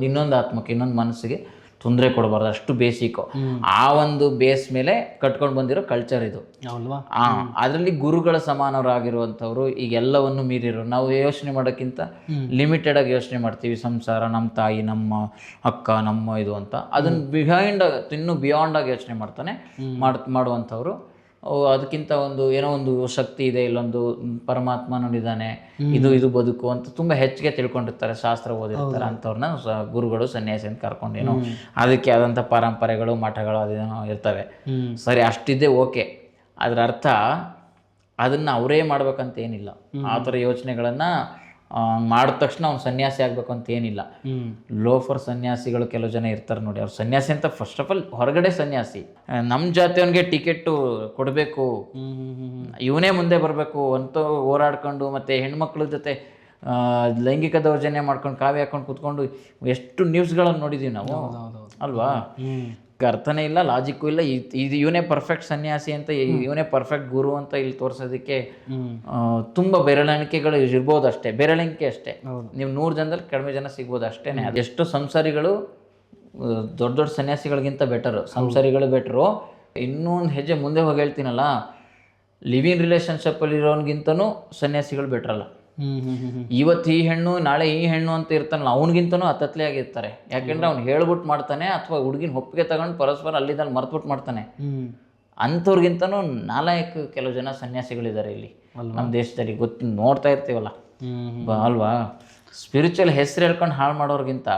ಇನ್ನೊಂದು ಆತ್ಮಕ್ಕೆ, ಇನ್ನೊಂದು ಮನಸ್ಸಿಗೆ ತೊಂದರೆ ಕೊಡಬಾರ್ದು, ಅಷ್ಟು ಬೇಸಿಕ್ಕು. ಆ ಒಂದು ಬೇಸ್ ಮೇಲೆ ಕಟ್ಕೊಂಡು ಬಂದಿರೋ ಕಲ್ಚರ್ ಇದು ಅಲ್ವಾ. ಅದರಲ್ಲಿ ಗುರುಗಳ ಸಮಾನರಾಗಿರುವಂಥವ್ರು ಈಗೆಲ್ಲವನ್ನು ಮೀರಿರೋ, ನಾವು ಯೋಚನೆ ಮಾಡೋಕ್ಕಿಂತ ಲಿಮಿಟೆಡ್ ಆಗಿ ಯೋಚನೆ ಮಾಡ್ತೀವಿ. ಸಂಸಾರ, ನಮ್ಮ ತಾಯಿ, ನಮ್ಮ ಅಕ್ಕ, ನಮ್ಮ ಇದು ಅಂತ. ಅದನ್ನು ಇನ್ನೂ ಬಿಯಾಂಡ್ ಆಗಿ ಯೋಚನೆ ಮಾಡುವಂಥವ್ರು ಅದಕ್ಕಿಂತ ಒಂದು ಏನೋ ಒಂದು ಶಕ್ತಿ ಇದೆ, ಇಲ್ಲೊಂದು ಪರಮಾತ್ಮನಿದ್ದಾನೆ, ಇದು ಬದುಕು ಅಂತ ತುಂಬ ಹೆಚ್ಚಿಗೆ ತಿಳ್ಕೊಂಡಿರ್ತಾರೆ, ಶಾಸ್ತ್ರ ಓದಿರ್ತಾರೆ. ಅಂಥವ್ರನ್ನ ಗುರುಗಳು ಸನ್ಯಾಸಿ ಅಂತ ಕರ್ಕೊಂಡೇನು ಅದಕ್ಕೆ ಆದಂಥ ಪರಂಪರೆಗಳು ಮಠಗಳು ಅದೇನೋ ಇರ್ತವೆ. ಸರಿ, ಅಷ್ಟಿದ್ದೇ ಓಕೆ. ಅದರ ಅರ್ಥ ಅದನ್ನು ಅವರೇ ಮಾಡ್ಬೇಕಂತ ಏನಿಲ್ಲ. ಆ ಥರ ಯೋಚನೆಗಳನ್ನು ಮಾಡಿದ ತಕ್ಷಣ ಅವ್ನು ಸನ್ಯಾಸಿ ಆಗಬೇಕು ಅಂತ ಏನಿಲ್ಲ. ಲೋಫರ್ ಸನ್ಯಾಸಿಗಳು ಕೆಲವು ಜನ ಇರ್ತಾರೆ ನೋಡಿ, ಅವ್ರು ಸನ್ಯಾಸಿ ಅಂತ ಫಸ್ಟ್ ಆಫ್ ಆಲ್ ಹೊರಗಡೆ ಸನ್ಯಾಸಿ. ನಮ್ಮ ಜಾತಿಯವನಿಗೆ ಟಿಕೆಟು ಕೊಡಬೇಕು, ಇವನೇ ಮುಂದೆ ಬರಬೇಕು ಅಂತ ಹೋರಾಡ್ಕೊಂಡು, ಮತ್ತು ಹೆಣ್ಮಕ್ಳ ಜೊತೆ ಲೈಂಗಿಕ ದೌರ್ಜನ್ಯ ಮಾಡ್ಕೊಂಡು ಕಾವಿ ಹಾಕೊಂಡು ಕೂತ್ಕೊಂಡು ಎಷ್ಟು ನ್ಯೂಸ್ಗಳನ್ನು ನೋಡಿದ್ದೀವಿ ನಾವು ಅಲ್ವಾ. ಅರ್ಥನೇ ಇಲ್ಲ, ಲಾಜಿಕ್ಕೂ ಇಲ್ಲ. ಇದು ಇವನೇ ಪರ್ಫೆಕ್ಟ್ ಸನ್ಯಾಸಿ ಅಂತ, ಇವನೇ ಪರ್ಫೆಕ್ಟ್ ಗುರು ಅಂತ ಇಲ್ಲಿ ತೋರಿಸೋದಕ್ಕೆ ತುಂಬ ಬೆರಳೆಣಿಕೆಗಳು ಇರ್ಬೋದು ಅಷ್ಟೇ, ಬೆರಳೆಣಿಕೆ ಅಷ್ಟೇ. ನೀವು 100 ಜನದಲ್ಲಿ ಕಡಿಮೆ ಜನ ಸಿಗ್ಬೋದು ಅಷ್ಟೇ. ಅದೆಷ್ಟು ಸಂಸಾರಿಗಳು ದೊಡ್ಡ ದೊಡ್ಡ ಸನ್ಯಾಸಿಗಳಿಗಿಂತ ಬೆಟರು, ಸಂಸಾರಿಗಳು ಬೆಟರು. ಇನ್ನೂ ಒಂದು ಹೆಜ್ಜೆ ಮುಂದೆ ಹೋಗಿ ಹೇಳ್ತೀನಲ್ಲ, ಲಿವಿಂಗ್ ರಿಲೇಷನ್ಶಿಪ್ಪಲ್ಲಿ ಇರೋನ್ಗಿಂತನೂ ಸನ್ಯಾಸಿಗಳು ಬೆಟ್ರಲ್ಲ. ಇವತ್ತು ಈ ಹೆಣ್ಣು ನಾಳೆ ಈ ಹೆಣ್ಣು ಅಂತ ಇರ್ತಾನಲ್ಲ, ಅವನಿಗಿಂತನೂ ಹತ್ತತ್ಲೆ ಆಗಿರ್ತಾರೆ. ಯಾಕೆಂದ್ರೆ ಅವ್ನು ಹೇಳ್ಬಿಟ್ಟು ಮಾಡ್ತಾನೆ, ಅಥವಾ ಹುಡುಗಿನ ಒಪ್ಪಿಗೆ ತಗೊಂಡು ಪರಸ್ಪರ ಅಲ್ಲಿದ್ದಲ್ಲಿ ಮರ್ತ್ಬಿಟ್ಟು ಮಾಡ್ತಾನೆ. ಅಂಥವ್ರಿಗಿಂತನೂ ನಾಲಾಯಕ ಕೆಲವು ಜನ ಸನ್ಯಾಸಿಗಳಿದ್ದಾರೆ ಇಲ್ಲಿ ನಮ್ಮ ದೇಶದಲ್ಲಿ, ನೋಡ್ತಾ ಇರ್ತೀವಲ್ಲ ಅಲ್ವಾ. ಸ್ಪಿರಿಚುವಲ್ ಹೆಸರು ಹೇಳ್ಕೊಂಡು ಹಾಳು ಮಾಡೋರ್ಗಿಂತ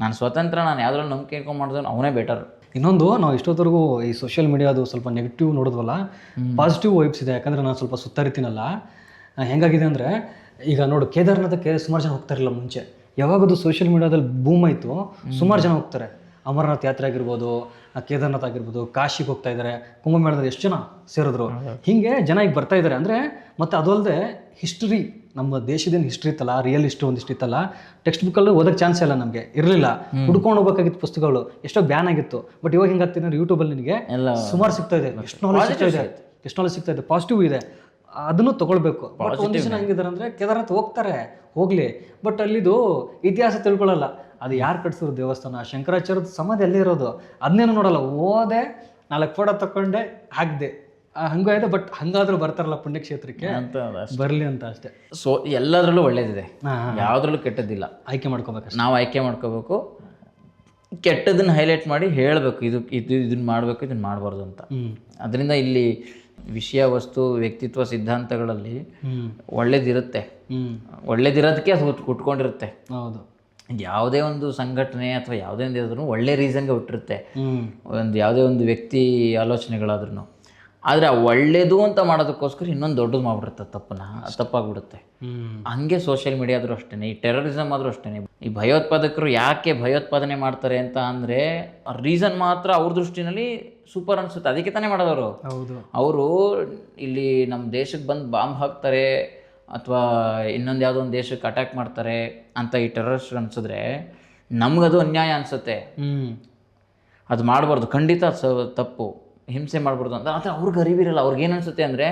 ನಾನು ಸ್ವತಂತ್ರ, ನಾನು ಯಾವ್ದ್ರಲ್ಲಿ ನಂಬಿಕೆ ಇಟ್ಕೊಂಡು ಮಾಡಿದ್ರು ಅವನೇ ಬೆಟರ್. ಇನ್ನೊಂದು, ನಾವು ಇಷ್ಟೊತ್ತರೆಗೂ ಈ ಸೋಷಿಯಲ್ ಮೀಡಿಯಾದು ಸ್ವಲ್ಪ ನೆಗೆಟಿವ್ ನೋಡಿದ್ವಲ್ಲ, ಪಾಸಿಟಿವ್ ವೈಬ್ಸ್ ಇದೆ. ಯಾಕಂದರೆ ನಾನು ಸ್ವಲ್ಪ ಸುತ್ತರಿತೀನಲ್ಲ, ಹೆಂಗಾಗಿದೆ ಅಂದರೆ ಈಗ ನೋಡು, ಕೇದಾರ್ನಾಥಕ್ಕೆ ಸುಮಾರು ಜನ ಹೋಗ್ತಾರಿಲ್ಲ ಮುಂಚೆ. ಯಾವಾಗದು ಸೋಷಿಯಲ್ ಮೀಡಿಯಾದಲ್ಲಿ ಬೂಮ್ ಆಯಿತು, ಸುಮಾರು ಜನ ಹೋಗ್ತಾರೆ. ಅಮರನಾಥ್ ಯಾತ್ರೆ ಆಗಿರ್ಬೋದು, ಕೇದಾರ್ನಾಥ್ ಆಗಿರ್ಬೋದು, ಕಾಶಿಗೆ ಹೋಗ್ತಾ ಇದ್ದಾರೆ, ಕುಂಭಮೇಳದಲ್ಲಿ ಎಷ್ಟು ಜನ ಸೇರಿದ್ರು. ಹೀಗೆ ಜನ ಈಗ ಬರ್ತಾ ಇದ್ದಾರೆ. ಅಂದರೆ ಮತ್ತು ಅದು ಅಲ್ಲದೆ ಹಿಸ್ಟ್ರಿ, ನಮ್ಮ ದೇಶದೇನು ಹಿಸ್ಟ್ರಿ ಇತ್ತಲ್ಲ, ರಿಯಲ್ ಹಿಸ್ಟ್ರಿ ಒಂದಿಷ್ಟು ಇತ್ತಲ್ಲ, ಟೆಕ್ಸ್ಟ್ ಬುಕ್ಕಲ್ಲೂ ಓದೋಕ್ಕೆ ಚಾನ್ಸ್ ಇಲ್ಲ, ನಮಗೆ ಇರಲಿಲ್ಲ. ಹುಡ್ಕೊಂಡು ಹೋಗ್ಬೇಕಾಗಿತ್ತು ಪುಸ್ತಕಗಳು, ಎಷ್ಟೋ ಬ್ಯಾನ್ ಆಗಿತ್ತು. ಬಟ್ ಇವಾಗ ಹಿಂಗಾಗ್ತಿದೆ ಅಂದರೆ ಯೂಟ್ಯೂಬಲ್ಲಿ ನಿನಗೆ ಸುಮಾರು ಸಿಗ್ತಾ ಇದೆ, ಎಷ್ಟು ನಾಲೆಜ್ ಸಿಗ್ತಾ ಇದೆ, ಪಾಸಿಟಿವ್ ಇದೆ. ಅದನ್ನು ತಗೊಳ್ಬೇಕು. ಬಟ್ ಒಂದು ಜನ ಹೆಂಗಿದ್ದಾರೆ ಅಂದರೆ, ಕೇದಾರ್ನಾಥ್ ಹೋಗ್ತಾರೆ, ಹೋಗಲಿ, ಬಟ್ ಅಲ್ಲಿದು ಇತಿಹಾಸ ತಿಳ್ಕೊಳ್ಳಲ್ಲ. ಅದು ಯಾರು ಕಟ್ಸಿದ್ರು ದೇವಸ್ಥಾನ, ಶಂಕರಾಚಾರ್ಯದ ಸಮಾಧಿ ಅಲ್ಲೇ ಇರೋದು, ಅದನ್ನೇನು ನೋಡಲ್ಲ. ಓದೆ 4 ಫೋಟೋ ತಗೊಂಡೆ ಹಾಕ್ದೆ, ಹಂಗಾಗಿದೆ. ಬಟ್ ಹಂಗಾದ್ರೂ ಬರ್ತಾರಲ್ಲ ಪುಣ್ಯಕ್ಷೇತ್ರಕ್ಕೆ, ಬರಲಿ ಅಂತ ಅಷ್ಟೇ. ಸೊ ಎಲ್ಲದರಲ್ಲೂ ಒಳ್ಳೇದಿದೆ, ಯಾವುದ್ರಲ್ಲೂ ಕೆಟ್ಟದ್ದಿಲ್ಲ. ಆಯ್ಕೆ ಮಾಡ್ಕೋಬೇಕು, ನಾವು ಆಯ್ಕೆ ಮಾಡ್ಕೋಬೇಕು. ಕೆಟ್ಟದನ್ನ ಹೈಲೈಟ್ ಮಾಡಿ ಹೇಳಬೇಕು, ಇದನ್ನ ಮಾಡಬೇಕು, ಇದನ್ನ ಮಾಡಬಾರ್ದು ಅಂತ. ಅದರಿಂದ ಇಲ್ಲಿ ವಿಷಯ, ವಸ್ತು, ವ್ಯಕ್ತಿತ್ವ, ಸಿದ್ಧಾಂತಗಳಲ್ಲಿ ಒಳ್ಳೇದಿರುತ್ತೆ. ಒಳ್ಳೇದಿರೋದಕ್ಕೆ ಅದು ಹುಟ್ಕೊಂಡಿರುತ್ತೆ. ಹೌದು. ಯಾವುದೇ ಒಂದು ಸಂಘಟನೆ ಅಥವಾ ಯಾವುದೇ ಒಂದು ಇದ್ರೂ ಒಳ್ಳೆ ರೀಸನ್ಗೆ ಹುಟ್ಟಿರುತ್ತೆ, ಒಂದು ಯಾವುದೇ ಒಂದು ವ್ಯಕ್ತಿ ಆಲೋಚನೆಗಳಾದ್ರೂ. ಆದರೆ ಆ ಒಳ್ಳೇದು ಅಂತ ಮಾಡೋದಕ್ಕೋಸ್ಕರ ಇನ್ನೊಂದು ದೊಡ್ಡದು ಮಾಡಿಬಿಡುತ್ತೆ, ತಪ್ಪಾಗ್ಬಿಡುತ್ತೆ. ಹಂಗೆ ಸೋಷಿಯಲ್ ಮೀಡಿಯಾ ಆದರೂ ಅಷ್ಟೇ, ಈ ಟೆರರಿಸಮ್ ಆದರೂ ಅಷ್ಟೇ. ಈ ಭಯೋತ್ಪಾದಕರು ಯಾಕೆ ಭಯೋತ್ಪಾದನೆ ಮಾಡ್ತಾರೆ ಅಂತ ಅಂದರೆ, ರೀಸನ್ ಮಾತ್ರ ಅವ್ರ ದೃಷ್ಟಿನಲ್ಲಿ ಸೂಪರ್ ಅನಿಸುತ್ತೆ, ಅದಕ್ಕೆ ತಾನೇ ಮಾಡೋದವರು. ಅವರು ಇಲ್ಲಿ ನಮ್ಮ ದೇಶಕ್ಕೆ ಬಂದು ಬಾಂಬ್ ಹಾಕ್ತಾರೆ ಅಥವಾ ಇನ್ನೊಂದು ಯಾವುದೋ ಒಂದು ದೇಶಕ್ಕೆ ಅಟ್ಯಾಕ್ ಮಾಡ್ತಾರೆ ಅಂತ ಈ ಟೆರರಿಸ್ಟ್ ಅನಿಸಿದ್ರೆ ನಮಗದು ಅನ್ಯಾಯ ಅನಿಸುತ್ತೆ. ಅದು ಮಾಡಬಾರ್ದು, ಖಂಡಿತ ತಪ್ಪು, ಹಿಂಸೆ ಮಾಡಬಾರ್ದು ಅಂತ. ಆದರೆ ಅವ್ರಿಗೆ ಅರಿವಿರಲ್ಲ. ಅವ್ರಿಗೇನು ಅನಿಸುತ್ತೆ ಅಂದರೆ,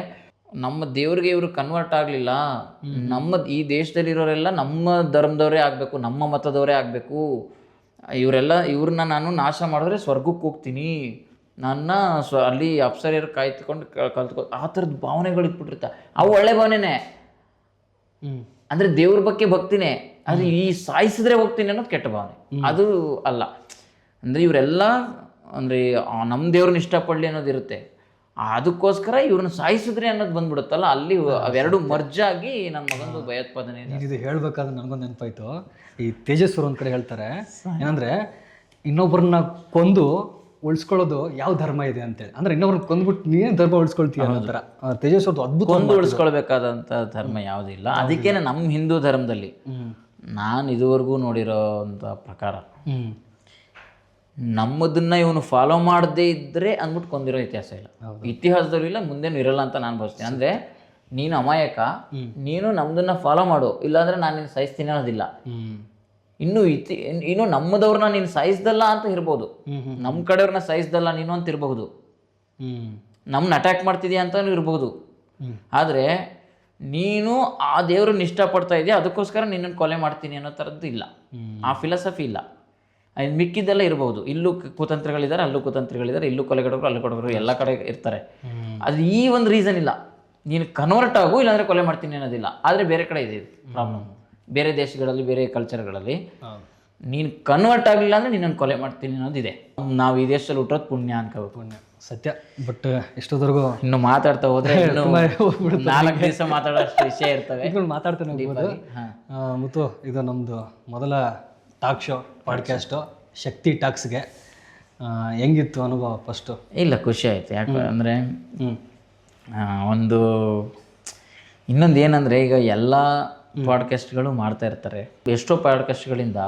ನಮ್ಮ ದೇವ್ರಿಗೆ ಇವರು ಕನ್ವರ್ಟ್ ಆಗಲಿಲ್ಲ, ನಮ್ಮ ಈ ದೇಶದಲ್ಲಿರೋರೆಲ್ಲ ನಮ್ಮ ಧರ್ಮದವರೇ ಆಗಬೇಕು, ನಮ್ಮ ಮತದವರೇ ಆಗಬೇಕು, ಇವ್ರನ್ನ ನಾನು ನಾಶ ಮಾಡಿದ್ರೆ ಸ್ವರ್ಗಕ್ಕೆ ಹೋಗ್ತೀನಿ, ನನ್ನ ಅಲ್ಲಿ ಅಪ್ಸರಿಯರು ಕಾಯ್ದುಕೊಂಡು ಕಲ್ತ್ಕೊ, ಆ ಥರದ ಭಾವನೆಗಳು ಇಟ್ಬಿಟ್ಟಿರ್ತಾರೆ. ಅವು ಒಳ್ಳೆ ಭಾವನೆನೇ, ಅಂದರೆ ದೇವ್ರ ಬಗ್ಗೆ ಭಕ್ತಿನೇ. ಅದು ಈ ಸಾಯಿಸಿದ್ರೆ ಹೋಗ್ತೀನಿ ಅನ್ನೋದು ಕೆಟ್ಟ ಭಾವನೆ, ಅದು ಅಲ್ಲ. ಅಂದರೆ ಇವರೆಲ್ಲ ಅಂದರೆ ನಮ್ಮ ದೇವ್ರನ್ನ ಇಷ್ಟಪಡಲಿ ಅನ್ನೋದಿರುತ್ತೆ, ಅದಕ್ಕೋಸ್ಕರ ಇವ್ರನ್ನ ಸಾಯಿಸಿದ್ರೆ ಅನ್ನೋದು ಬಂದ್ಬಿಡುತ್ತಲ್ಲ, ಅಲ್ಲಿ ಅವೆರಡು ಮರ್ಜಾಗಿ ನನ್ನ ಮಗಂದು ಭಯೋತ್ಪಾದನೆ. ಇದು ಹೇಳ್ಬೇಕಾದ್ರೆ ನನಗೊಂದು ನೆನಪಾಯ್ತು. ಈ ತೇಜಸ್ವರು ಒಂದು ಕಡೆ ಹೇಳ್ತಾರೆ ಏನಂದರೆ, ಇನ್ನೊಬ್ಬರನ್ನ ಕೊಂದು ಉಳಿಸ್ಕೊಳ್ಳೋದು ಯಾವ ಧರ್ಮ ಇದೆ ಅಂತೇಳಿ. ಅಂದರೆ ಇನ್ನೊಬ್ರನ್ನ ಕೊಂದ್ಬಿಟ್ಟು ನೀನು ಧರ್ಮ ಉಳಿಸ್ಕೊಳ್ತೀಯ ಅನ್ನೋ ಥರ. ತೇಜಸ್ವರ್ದು ಅದ್ಭುತ. ಕೊಂದು ಉಳಿಸ್ಕೊಳ್ಬೇಕಾದಂಥ ಧರ್ಮ ಯಾವುದಿಲ್ಲ. ಅದಕ್ಕೇನೆ ನಮ್ಮ ಹಿಂದೂ ಧರ್ಮದಲ್ಲಿ ನಾನು ಇದುವರೆಗೂ ನೋಡಿರೋಂಥ ಪ್ರಕಾರ ನಮ್ಮದನ್ನ ಇವನು ಫಾಲೋ ಮಾಡದೇ ಇದ್ದರೆ ಅಂದ್ಬಿಟ್ಟು ಕೊಂದಿರೋ ಇತಿಹಾಸ ಇಲ್ಲ, ಇತಿಹಾಸದಲ್ಲೂ ಇಲ್ಲ, ಮುಂದೇನು ಇರಲ್ಲ ಅಂತ ನಾನು ಭಾವಿಸ್ತೀನಿ. ಅಂದರೆ ನೀನು ಅಮಾಯಕ, ನೀನು ನಮ್ಮದನ್ನ ಫಾಲೋ ಮಾಡು, ಇಲ್ಲಾಂದರೆ ನಾನು ನಿನ್ನ ಸಾಯಿಸ್ತೀನಿ ಅನ್ನೋದಿಲ್ಲ. ಇನ್ನು ನಮ್ಮದವ್ರನ್ನ ನೀನು ಸಾಯಿಸ್ದಲ್ಲ ಅಂತ ಇರ್ಬೋದು, ನಮ್ಮ ಕಡೆಯವ್ರನ್ನ ಸಾಯಿಸ್ದಲ್ಲ ನೀನು ಅಂತ ಇರಬಹುದು, ನಮ್ಮನ್ನ ಅಟ್ಯಾಕ್ ಮಾಡ್ತಿದ್ಯಾ ಅಂತಲೂ ಇರ್ಬೋದು. ಆದರೆ ನೀನು ಆ ದೇವ್ರನ್ನ ಇಷ್ಟಪಡ್ತಾ ಇದೆಯಾ, ಅದಕ್ಕೋಸ್ಕರ ನಿನ್ನನ್ನು ಕೊಲೆ ಮಾಡ್ತೀನಿ ಅನ್ನೋ ಥರದ್ದು ಇಲ್ಲ, ಆ ಫಿಲಾಸಫಿ ಇಲ್ಲ. ಮಿಕ್ಕಿದ್ದೆಲ್ಲ ಇರ್ಬೋದು. ಇಲ್ಲೂ ಕುತಂತ್ರಗಳಿದ್ದಾರೆ, ಅಲ್ಲೂ ಕುತಂತ್ರಗಳಿದ್ದಾರೆ, ಇಲ್ಲೂ ಕೊಲೆಗಡವರು, ಅಲ್ಲೂ ಕೊಡಗರು, ಎಲ್ಲ ಕಡೆ ಇರ್ತಾರೆ. ಅದು ಈ ಒಂದು ರೀಸನ್ ಇಲ್ಲ, ನೀನು ಕನ್ವರ್ಟ್ ಆಗು, ಇಲ್ಲಾಂದರೆ ಕೊಲೆ ಮಾಡ್ತೀನಿ ಅನ್ನೋದಿಲ್ಲ. ಆದರೆ ಬೇರೆ ಕಡೆ ಇದೆ ಪ್ರಾಬ್ಲಮ್, ಬೇರೆ ದೇಶಗಳಲ್ಲಿ, ಬೇರೆ ಕಲ್ಚರ್ಗಳಲ್ಲಿ ನೀನು ಕನ್ವರ್ಟ್ ಆಗಲಿಲ್ಲ ಅಂದರೆ ನಿನ್ನನ್ನು ಕೊಲೆ ಮಾಡ್ತೀನಿ ಅನ್ನೋದಿದೆ. ನಾವು ಈ ದೇಶದಲ್ಲಿ ಹುಟ್ಟೋದು ಪುಣ್ಯ ಅನ್ಕೋಬೇಕು. ಪುಣ್ಯ ಸತ್ಯ. ಬಟ್ ಎಷ್ಟೊತ್ತವರೆಗೂ ಇನ್ನು ಮಾತಾಡ್ತಾ ಹೋದ್ರೆ 4 ದಿವಸ ಮಾತಾಡೋಷ್ಟು ವಿಷಯ ಇರ್ತವೆ. ಮಾತಾಡ್ತಾನೆ ಹೋಗ್ಬೋದು. ಮತ್ತು ಇದು ನಮ್ಮದು ಮೊದಲ ಟಾಕ್ ಶೋ ಪಾಡ್ಕ್ಯಾಸ್ಟು ಶಕ್ತಿ ಟಾಕ್ಸ್ಗೆ ಹೆಂಗಿತ್ತು ಅನುಭವ ಫಸ್ಟು? ಇಲ್ಲ, ಖುಷಿ ಆಯಿತು. ಯಾಕೆ ಅಂದರೆ ಒಂದು ಇನ್ನೊಂದು ಏನಂದರೆ, ಈಗ ಎಲ್ಲ ಪಾಡ್ಕಾಸ್ಟ್ಗಳು ಮಾಡ್ತಾ ಇರ್ತಾರೆ. ಎಷ್ಟೋ ಪಾಡ್ಕಾಸ್ಟ್ಗಳಿಂದ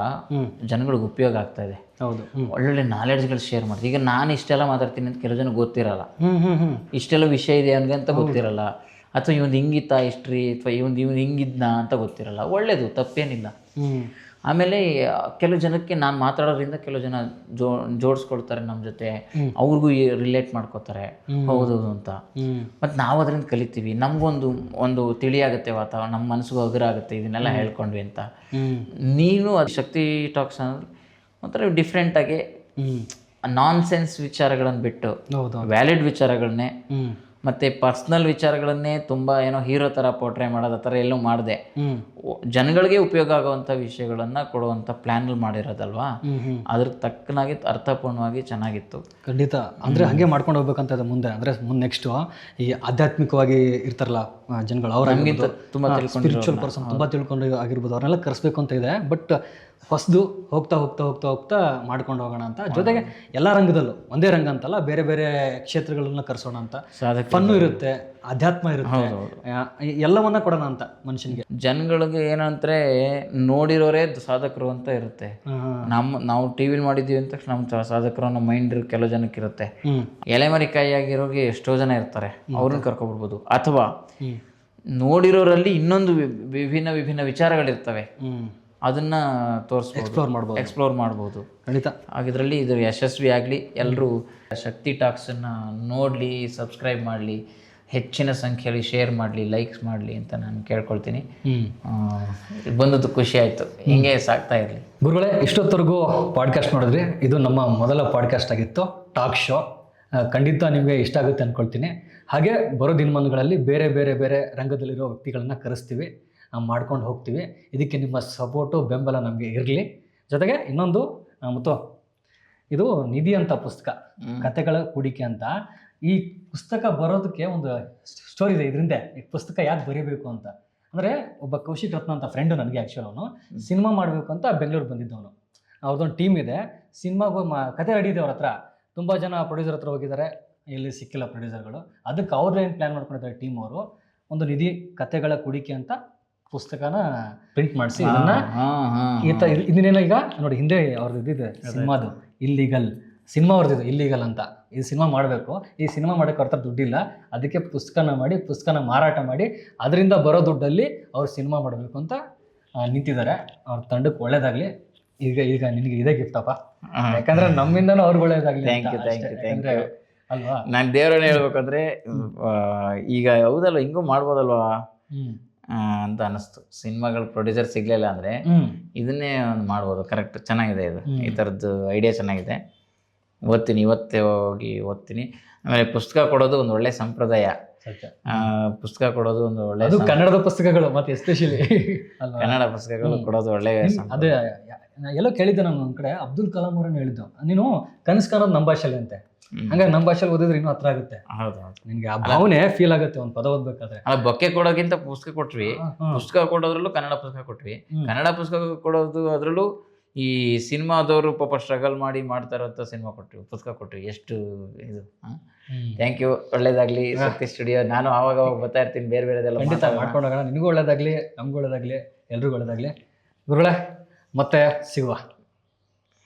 ಜನಗಳಿಗೆ ಉಪಯೋಗ ಆಗ್ತಾ ಇದೆ. ಹೌದು, ಒಳ್ಳೊಳ್ಳೆ ನಾಲೆಡ್ಜ್ಗಳು ಶೇರ್ ಮಾಡ್ತೀವಿ. ಈಗ ನಾನು ಇಷ್ಟೆಲ್ಲ ಮಾತಾಡ್ತೀನಿ ಅಂತ ಕೆಲವು ಜನ ಗೊತ್ತಿರಲ್ಲ, ಇಷ್ಟೆಲ್ಲ ವಿಷಯ ಇದೆ ಅಂತ ಗೊತ್ತಿರಲ್ಲ, ಅಥವಾ ಇವಂದು ಹಿಂಗಿತ್ತಾ ಹಿಸ್ಟ್ರಿ, ಅಥವಾ ಇವಂದು ಹಿಂಗಿದ್ನಾ ಅಂತ ಗೊತ್ತಿರಲ್ಲ. ಒಳ್ಳೇದು, ತಪ್ಪೇನಿಲ್ಲ. ಆಮೇಲೆ ಕೆಲವು ಜನಕ್ಕೆ ನಾನು ಮಾತಾಡೋದ್ರಿಂದ ಕೆಲವು ಜನ ಜೋಡಿಸ್ಕೊಳ್ತಾರೆ ನಮ್ಮ ಜೊತೆ, ಅವ್ರಿಗೂ ರಿಲೇಟ್ ಮಾಡ್ಕೋತಾರೆ, ಹೌದೌದು ಅಂತ. ಮತ್ತು ನಾವು ಅದರಿಂದ ಕಲಿತೀವಿ, ನಮಗೊಂದು ತಿಳಿಯಾಗುತ್ತೆ ವಾತಾವರಣ, ನಮ್ಮ ಮನಸ್ಸಿಗೂ ಹಗುರ ಆಗುತ್ತೆ ಇದನ್ನೆಲ್ಲ ಹೇಳ್ಕೊಂಡ್ವಿ ಅಂತ. ನೀನು ಅದು ಶಕ್ತಿ ಟಾಕ್ಸ್ ಅಂದ್ರೆ ಒಂಥರ ಡಿಫ್ರೆಂಟಾಗಿ ನಾನ್ಸೆನ್ಸ್ ವಿಚಾರಗಳನ್ನು ಬಿಟ್ಟು ವ್ಯಾಲಿಡ್ ವಿಚಾರಗಳನ್ನೇ ಮತ್ತು ಪರ್ಸ್ನಲ್ ವಿಚಾರಗಳನ್ನೇ ತುಂಬ ಏನೋ ಹೀರೋ ಥರ ಪೋರ್ಟ್ರೇ ಮಾಡೋದು, ಆ ಥರ ಎಲ್ಲೂ ಮಾಡಿದೆ ಜನಗಳಿಗೆ ಉಪಯೋಗ ಆಗುವಂಥ ವಿಷಯಗಳನ್ನು ಕೊಡುವಂಥ ಪ್ಲ್ಯಾನಲ್ಲಿ ಮಾಡಿರೋದಲ್ವಾ. ಅದ್ರ ತಕ್ಕನಾಗಿ ಅರ್ಥಪೂರ್ಣವಾಗಿ ಚೆನ್ನಾಗಿತ್ತು. ಖಂಡಿತ. ಅಂದರೆ ಹಾಗೆ ಮಾಡ್ಕೊಂಡು ಹೋಗ್ಬೇಕಂತ ಇದೆ ಮುಂದೆ. ಅಂದರೆ ನೆಕ್ಸ್ಟು ಈ ಆಧ್ಯಾತ್ಮಿಕವಾಗಿ ಇರ್ತಾರಲ್ಲ ಜನಗಳು, ಅವ್ರ ನಮಗಿಂತ ತುಂಬ ಸ್ಪಿರಿಚುವಲ್ ಪರ್ಸನ್ ತುಂಬ ತಿಳ್ಕೊಂಡು ಆಗಿರ್ಬೋದು, ಅವ್ರನ್ನೆಲ್ಲ ಕರೆಸ್ಬೇಕು ಅಂತ ಇದೆ. ಬಟ್ ಹೊಸದು ಹೋಗ್ತಾ ಹೋಗ್ತಾ ಹೋಗ್ತಾ ಹೋಗ್ತಾ ಮಾಡ್ಕೊಂಡು ಹೋಗೋಣ ಅಂತ. ಜೊತೆಗೆ ಎಲ್ಲ ರಂಗದಲ್ಲೂ, ಒಂದೇ ರಂಗ ಅಂತಲ್ಲ, ಬೇರೆ ಬೇರೆ ಕ್ಷೇತ್ರಗಳನ್ನ ಕರೆಸೋಣ ಅಂತ. ಫನ್ನು ಇರುತ್ತೆ, ಅಧ್ಯಾತ್ಮ ಇರುತ್ತೆ, ಎಲ್ಲವನ್ನ ಕೊಡೋಣ ಅಂತ ಮನುಷ್ಯನಿಗೆ. ಜನಗಳಿಗೆ ಏನಂದ್ರೆ ನೋಡಿರೋರೇ ಸಾಧಕರು ಅಂತ ಇರುತ್ತೆ. ನಾವು ಟಿವಿಲಿ ಮಾಡಿದ್ದೀವಿ ಅಂತ ನಮ್ಮ ಸಾಧಕರು ನಮ್ಮ ಮೈಂಡ್ ಕೆಲವು ಜನಕ್ಕೆ ಇರುತ್ತೆ. ಎಲೆಮರಿಕಾಯಿ ಆಗಿರೋರಿಗೆ ಎಷ್ಟೋ ಜನ ಇರ್ತಾರೆ, ಅವ್ರನ್ನ ಕರ್ಕೊಬಿಡ್ಬೋದು. ಅಥವಾ ನೋಡಿರೋರಲ್ಲಿ ಇನ್ನೊಂದು ವಿಭಿನ್ನ ವಿಚಾರಗಳಿರ್ತವೆ, ಅದನ್ನ ತೋರಿಸ್ಬೋದು, ಎಕ್ಸ್ಪ್ಲೋರ್ ಮಾಡ್ಬೋದು. ಖಂಡಿತ. ಹಾಗಿದ್ರಲ್ಲಿ ಇದು ಯಶಸ್ವಿ ಆಗಲಿ. ಎಲ್ಲರೂ ಶಕ್ತಿ ಟಾಕ್ಸನ್ನು ನೋಡಲಿ, ಸಬ್ಸ್ಕ್ರೈಬ್ ಮಾಡಲಿ, ಹೆಚ್ಚಿನ ಸಂಖ್ಯೆಯಲ್ಲಿ ಶೇರ್ ಮಾಡಲಿ, ಲೈಕ್ಸ್ ಮಾಡಲಿ ಅಂತ ನಾನು ಕೇಳ್ಕೊಳ್ತೀನಿ. ಬಂದದ್ದು ಖುಷಿ ಆಯಿತು, ಹಿಂಗೆ ಸಾಕ್ತಾ ಇರಲಿ. ಗುರುಗಳೇ, ಇಷ್ಟೊತ್ತವರೆಗೂ ಪಾಡ್ಕಾಸ್ಟ್ ಮಾಡಿದ್ರಿ. ಇದು ನಮ್ಮ ಮೊದಲ ಪಾಡ್ಕಾಸ್ಟ್ ಆಗಿತ್ತು, ಟಾಕ್ ಶೋ. ಖಂಡಿತ ನಿಮಗೆ ಇಷ್ಟ ಆಗುತ್ತೆ ಅಂದ್ಕೊಳ್ತೀನಿ. ಹಾಗೆ ಬರೋ ದಿನಮಾನಗಳಲ್ಲಿ ಬೇರೆ ಬೇರೆ ಬೇರೆ ರಂಗದಲ್ಲಿರೋ ವ್ಯಕ್ತಿಗಳನ್ನ ಕರೆಸ್ತೀವಿ, ನಾವು ಮಾಡ್ಕೊಂಡು ಹೋಗ್ತೀವಿ. ಇದಕ್ಕೆ ನಿಮ್ಮ ಸಪೋರ್ಟು, ಬೆಂಬಲ ನಮಗೆ ಇರಲಿ. ಜೊತೆಗೆ ಇನ್ನೊಂದು ಮತ್ತು ಇದು ನಿಧಿ ಅಂತ ಪುಸ್ತಕ, ಕಥೆಗಳ ಹೂಡಿಕೆ ಅಂತ. ಈ ಪುಸ್ತಕ ಬರೋದಕ್ಕೆ ಒಂದು ಸ್ಟೋರಿ ಇದೆ. ಇದರಿಂದ ಈ ಪುಸ್ತಕ ಯಾಕೆ ಬರೀಬೇಕು ಅಂತ ಅಂದರೆ, ಒಬ್ಬ ಕೌಶಿಕ್ ರತ್ನ ಅಂತ ಫ್ರೆಂಡು ನನಗೆ. ಆ್ಯಕ್ಚುಲಿ ಅವನು ಸಿನಿಮಾ ಮಾಡಬೇಕು ಅಂತ ಬೆಂಗಳೂರು ಬಂದಿದ್ದವನು. ಅವ್ರದ್ದೊಂದು ಟೀಮ್ ಇದೆ, ಸಿನಿಮಾಗೆ ಕತೆ ರೆಡಿ ಇದೆ ಅವ್ರ ಹತ್ರ. ತುಂಬ ಜನ ಪ್ರೊಡ್ಯೂಸರ್ ಹತ್ರ ಹೋಗಿದ್ದಾರೆ, ಎಲ್ಲಿ ಸಿಕ್ಕಿಲ್ಲ ಪ್ರೊಡ್ಯೂಸರ್ಗಳು. ಅದಕ್ಕೆ ಅವ್ರೇನು ಪ್ಲ್ಯಾನ್ ಮಾಡ್ಕೊಂಡಿದ್ದಾರೆ ಟೀಮ್ ಅವರು, ಒಂದು ನಿಧಿ ಕಥೆಗಳ ಹೂಡಿಕೆ ಅಂತ ಪುಸ್ತಕನ ಪ್ರಿಂಟ್ ಮಾಡಿಸಿ ಇದನ್ನೇನೋ ಈಗ ನೋಡಿ, ಹಿಂದೆ ಅವ್ರದ್ದು ಇದ್ದಿದೆ ಸಿನಿಮಾದು ಇಲ್ಲಿಗಲ್, ಸಿನಿಮಾ ಅವ್ರದ್ದು ಇಲ್ಲಿಗಲ್ ಅಂತ. ಈ ಸಿನಿಮಾ ಮಾಡಬೇಕು, ಈ ಸಿನಿಮಾ ಮಾಡೋಕ್ಕೆ ಅವ್ರ ಹತ್ರ ದುಡ್ಡಿಲ್ಲ, ಅದಕ್ಕೆ ಪುಸ್ತಕನ ಮಾರಾಟ ಮಾಡಿ ಅದರಿಂದ ಬರೋ ದುಡ್ಡಲ್ಲಿ ಅವ್ರು ಸಿನಿಮಾ ಮಾಡಬೇಕು ಅಂತ ನಿಂತಿದ್ದಾರೆ. ಅವ್ರ ತಂಡಕ್ಕೆ ಒಳ್ಳೇದಾಗಲಿ. ಈಗ ನಿನಗೆ ಇದೇ ಗಿಫ್ಟಪ್ಪ, ಯಾಕಂದ್ರೆ ನಮ್ಮಿಂದನೂ ಅವ್ರಿಗೆ ಒಳ್ಳೇದಾಗಲಿ ಅಲ್ವಾ. ನಾನು ದೇವರನ್ನ ಹೇಳ್ಬೇಕಂದ್ರೆ ಈಗ ಹೌದಲ್ವ, ಹಿಂಗೂ ಮಾಡ್ಬೋದಲ್ವಾ ಅಂತ ಅನಿಸ್ತು. ಸಿನಿಮಾಗಳು ಪ್ರೊಡ್ಯೂಸರ್ ಸಿಗ್ಲಿಲ್ಲ ಅಂದರೆ ಇದನ್ನೇ ಒಂದು ಮಾಡ್ಬೋದು. ಕರೆಕ್ಟ್, ಚೆನ್ನಾಗಿದೆ ಇದು, ಈ ಥರದ್ದು ಐಡಿಯಾ ಚೆನ್ನಾಗಿದೆ. ಓದ್ತೀನಿ, ಇವತ್ತೇ ಹೋಗಿ ಓದ್ತೀನಿ. ಆಮೇಲೆ ಪುಸ್ತಕ ಕೊಡೋದು ಒಂದು ಒಳ್ಳೆ ಸಂಪ್ರದಾಯ. ಪುಸ್ತಕ ಕೊಡೋದು ಒಂದು ಒಳ್ಳೆ, ಕನ್ನಡದ ಪುಸ್ತಕಗಳು ಮತ್ತೆ ಎಸ್ಪೆಷಲಿ ಕನ್ನಡ ಪುಸ್ತಕಗಳು ಕೊಡೋದು ಒಳ್ಳೆ. ಅದೇ ಎಲ್ಲೋ ಕೇಳಿದ್ದೆ ನಾನು ಒಂದು ಕಡೆ, ಅಬ್ದುಲ್ ಕಲಾಂ ಅವರನ್ನು ಹೇಳಿದ್ದು, ನೀನು ಕನಸು ಕಾಣೋದು ನಮ್ಮ ಭಾಷೆಲಿ ಅಂತೆ. ಹಂಗಾಗಿ ನಮ್ಮ ಭಾಷೆಲಿ ಓದಿದ್ರೆ ಇನ್ನೂ ಹತ್ರ ಆಗುತ್ತೆ. ನಿನ್ಗೆ ಆ ಭಾವನೆ ಫೀಲ್ ಆಗುತ್ತೆ ಒಂದು ಪದ ಓದ್ಬೇಕಾದ್ರೆ. ಬೊಕ್ಕೆ ಕೊಡೋಕ್ಕಿಂತ ಪುಸ್ತಕ ಕೊಟ್ವಿ, ಪುಸ್ತಕ ಕೊಡೋದ್ರಲ್ಲೂ ಕನ್ನಡ ಪುಸ್ತಕ ಕೊಟ್ವಿ. ಕನ್ನಡ ಪುಸ್ತಕ ಕೊಡೋದು ಅದರಲ್ಲೂ ಈ ಸಿನಿಮಾದವರು ಪಾಪ ಸ್ಟ್ರಗಲ್ ಮಾಡ್ತಾ ಇರೋಂಥ ಸಿನಿಮಾ ಕೊಟ್ವಿ, ಪುಸ್ತಕ ಕೊಟ್ವಿ. ಎಷ್ಟು ಇದು. ಥ್ಯಾಂಕ್ ಯು, ಒಳ್ಳೇದಾಗಲಿ ಶಕ್ತಿ ಸ್ಟುಡಿಯೋ. ನಾನು ಆವಾಗ ಬರ್ತಾ ಇರ್ತೀನಿ, ಬೇರೆ ಬೇರೆದೆಲ್ಲ ಖಂಡಿತ ಮಾಡ್ಕೊಂಡು ಹೋಗೋಣ. ನಿನಗೂ ಒಳ್ಳೇದಾಗಲಿ, ನಮಗೂ ಒಳ್ಳೇದಾಗಲಿ, ಎಲ್ರಿಗೂ ಒಳ್ಳೇದಾಗಲಿ. ಗುರುಗಳೇ, ಮತ್ತೆ ಸಿಗುವ.